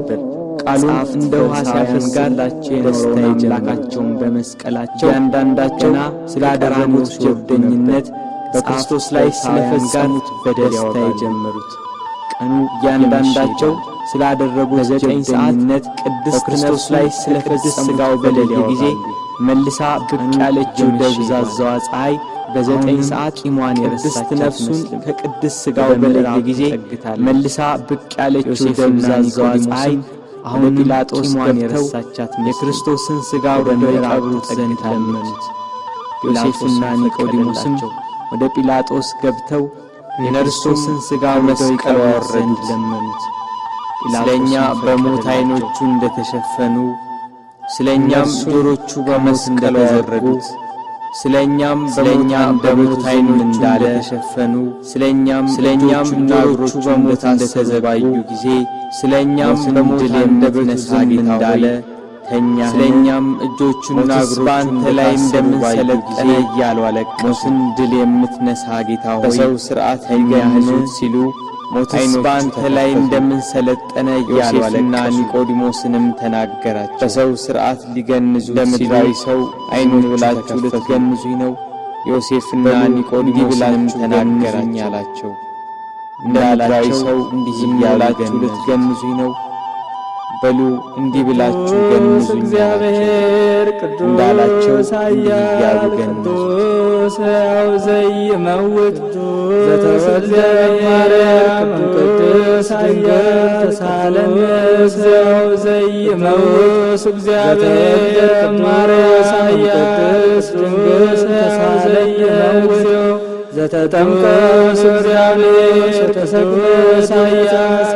ቃሉን እንደ ውሃ ሲያፈስላቸው የኖረውን አምላካቸውን በመስቀላቸው እያንዳንዳቸው ስላደረጉት ጀብደኝነት በክርስቶስ ላይ ስለፈጸሙት በደስታ የጀመሩት ቀኑ እያንዳንዳቸው ስላደረጉት ጀብደኝነት ቅድስት ክርስቶስ ላይ ስለፈጸሙት ሥጋው በለየ ጊዜ መልሳ ብቅ ያለችው ደብዛዛዋ ፀሐይ በ9 ሰዓት ቂሟን የረሳች ነፍሱን ከቅድስት ሥጋው በለየ ጊዜ መልሳ ብቅ ያለችው ደብዛዛዋ ፀሐይ አሁን ጲላጦስ ገብተው የክርስቶስን ሥጋ ወደ ይቀብሩት ዘንድ ለመኑት። ዮሴፍና ኒቆዲሞስም ወደ ጲላጦስ ገብተው የክርስቶስን ሥጋ ወደ ይቀብሩት ዘንድ ለመኑት። ስለኛ በሞት ዓይኖቹ እንደተሸፈኑ ስለኛም ጆሮቹ በሞት እንደተዘረጉት ስለኛም በሞት ዓይኑ እንዳለ ተሸፈኑ ስለኛም ጆሮቹ በሞት እንደተዘባዩ ጊዜ ስለኛም በሞት እንደተነሳ እንዳለ ተኛ ስለኛም እጆቹና እግሮቹ በአንተ ላይ እንደምንሰለጠነ እያሉ አለቀሱ። ሞትን ድል የምትነሳ ጌታ ሆይ በሰው ሥርዓት አይገንዙት ሲሉ ሞትስ በአንተ ላይ እንደምንሰለጠነ እያሉ አለቀሱ። ኒቆዲሞስንም ተናገራቸው። በሰው ሥርዓት ሊገንዙ ለምድራዊ ሰው ዓይኑን ብላችሁ ልትገንዙኝ ነው? ዮሴፍና ኒቆዲሞስንም ተናገራኝ አላቸው። እንዳላቸው ሰው እንዲህ ያላችሁ ልትገንዙኝ ነው? በሉ እንዲህ ብላችሁ ገንዙኝ እግዚአብሔር ቅዱስ እንዳላቸው እንዲህ ያሉ ገንዙት። ሕያው ዘይመውት ዘተወልደ ማርያም ቅድስት ድንግል ተሳለን ሕያው ዘይመውት እግዚአብሔር ማርያም ቅድስት ድንግል ተሳለን ዘተጠምቀ እግዚአብሔር ተሰቅሎ ኢሳይያስ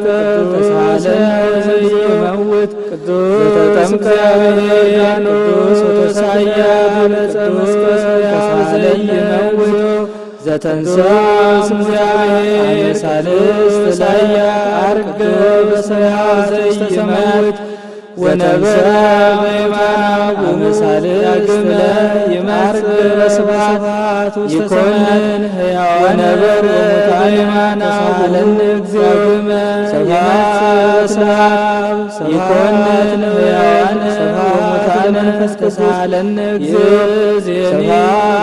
ተሳለን ዘይመውት ዘተጠምቀ ያኖስ ኢሳይያስ ተመስቀል ዘይመውት ዘተንሥአ እግዚአብሔር ሳልስት ኢሳይያስ አርገ በሰያ ዘይመውት ወነበረ በየማነ ወምሳሌ ግምለ ይማርግ በስብሐት ይኮንን ሕያው ወነበረ በየማነ ወለን እግዚአብሔርመ ሰብሐት ይኮንን ሕያዋን ወሙታን መንፈስ ተሳለን እግዚእዜኒ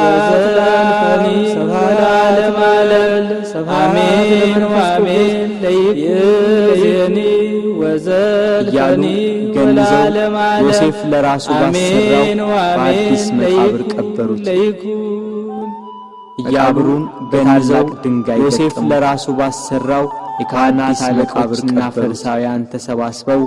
ወዘላንፈኒ ሰብሐት ለዓለም አሜን ወአሜን ለይእዜኒ ወዘልፈኒ ገንዘው ዮሴፍ ለራሱ ባሰራው በአዲስ መቃብር ቀበሩት። መቃብሩን በታላቅ ድንጋይ ዮሴፍ ለራሱ ባሰራው የካህናት አለቆችና ፈሪሳውያን ተሰባስበው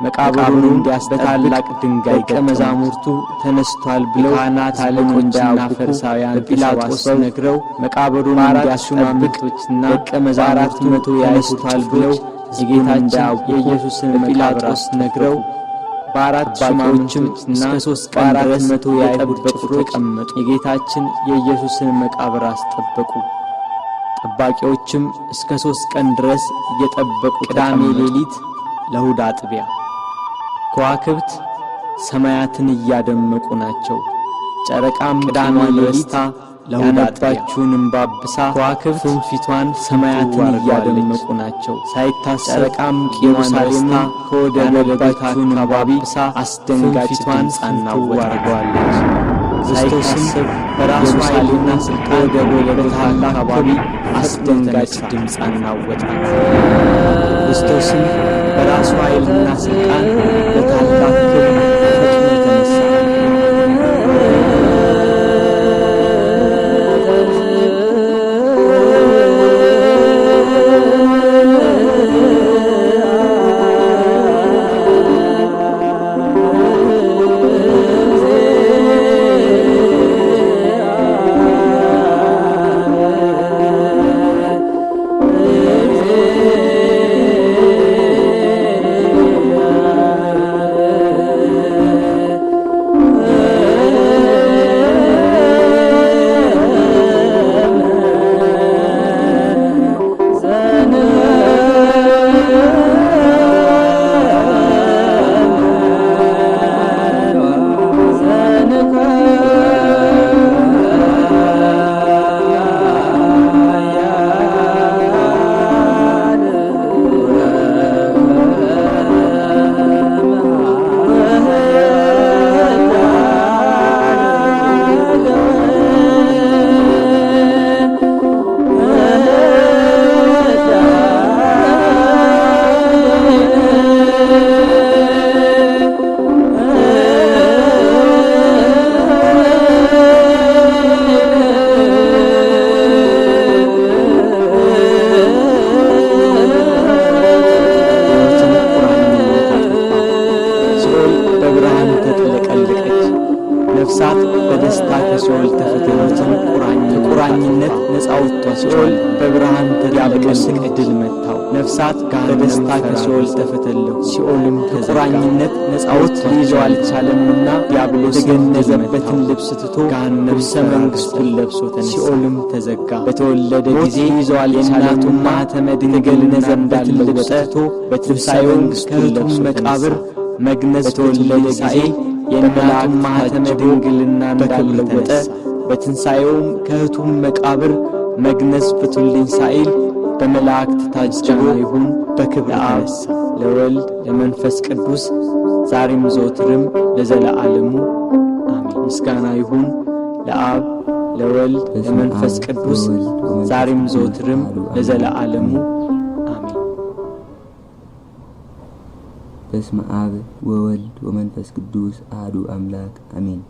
መቃብሩን እንዲያስታላቅ ድንጋይ ደቀ መዛሙርቱ ተነስቷል ብለው ካህናት አለቆችና ፈሪሳውያን ጲላጦስ ነግረው መቃብሩን እንዲያሹማምቶችና ደቀ መዛሙርቱ ተነስቷል ብለው የጌታችን የኢየሱስን ጲላጦስ ነግረው በአራት ሹማምንቶችም እስከ 3 ቀን ድረስ የአይሁድ ጭፍሮች ተቀመጡ። የጌታችን የኢየሱስን መቃብር አስጠበቁ። ጠባቂዎችም እስከ 3 ቀን ድረስ እየጠበቁ ቅዳሜ ሌሊት ለእሑድ አጥቢያ ከዋክብት ሰማያትን እያደመቁ ናቸው። ጨረቃም ቅዳሜ ሌሊት ያነባችውን እምባብሳ ከዋክብት ፊቷን ሰማያትን እያደመቁ ናቸው። ሳይታሰብ ጨረቃም ኢየሩሳሌም ከወደ ያነባችውን እምባብሳ አስደንጋጭ ፊቷን አናውጣዋለች። ክርስቶስም በራሱ ኃይልና ሥልጣን ወደ ቦታና አካባቢ አስደንጋጭ ድምፅ አናወጠ። ክርስቶስም በራሱ ኃይልና ሥልጣን በታላቅ ክብር ፈጥኖ ተነሣ። ነፍሳት በደስታ ከሲኦል ተፈተኑትን ከቁራኝነት ነፃ ወጥቷል። ሲኦል በብርሃን ዲያብሎስን ድል መታው። ነፍሳት በደስታ ከሲኦል ተፈተለቁ። ሲኦልም ከቁራኝነት ነፃ ወጥቶ ሊይዘው አልቻለምና ዲያብሎስ የገነዘበትን ልብስ ትቶ ልብሰ መንግሥቱን ለብሶ ተነሳ። ሲኦልም ተዘጋ። በተወለደ ጊዜ ይዘው አልቻለምና ማኅተመ ድንግልናን ልብስ ትቶ በትንሣኤው ከሕቱም መቃብር መግነዝ በተወለደ ጊዜ የእናቱን ማኅተመ ድንግልና እንዳልለወጠ በትንሣኤውም ከሕቱም መቃብር መግነዝ ፍቱልኝ ሳይል በመላእክት ታጅቦ ይሁን በክብር ተነሣ። ለወልድ ለመንፈስ ቅዱስ ዛሬም ዘወትርም ለዘለዓለሙ አሜን። ምስጋና ይሁን ለአብ ለወልድ ለመንፈስ ቅዱስ ዛሬም ዘወትርም ለዘለዓለሙ አሜን። በስመ አብ ወወልድ ወመንፈስ ቅዱስ አሐዱ አምላክ አሜን።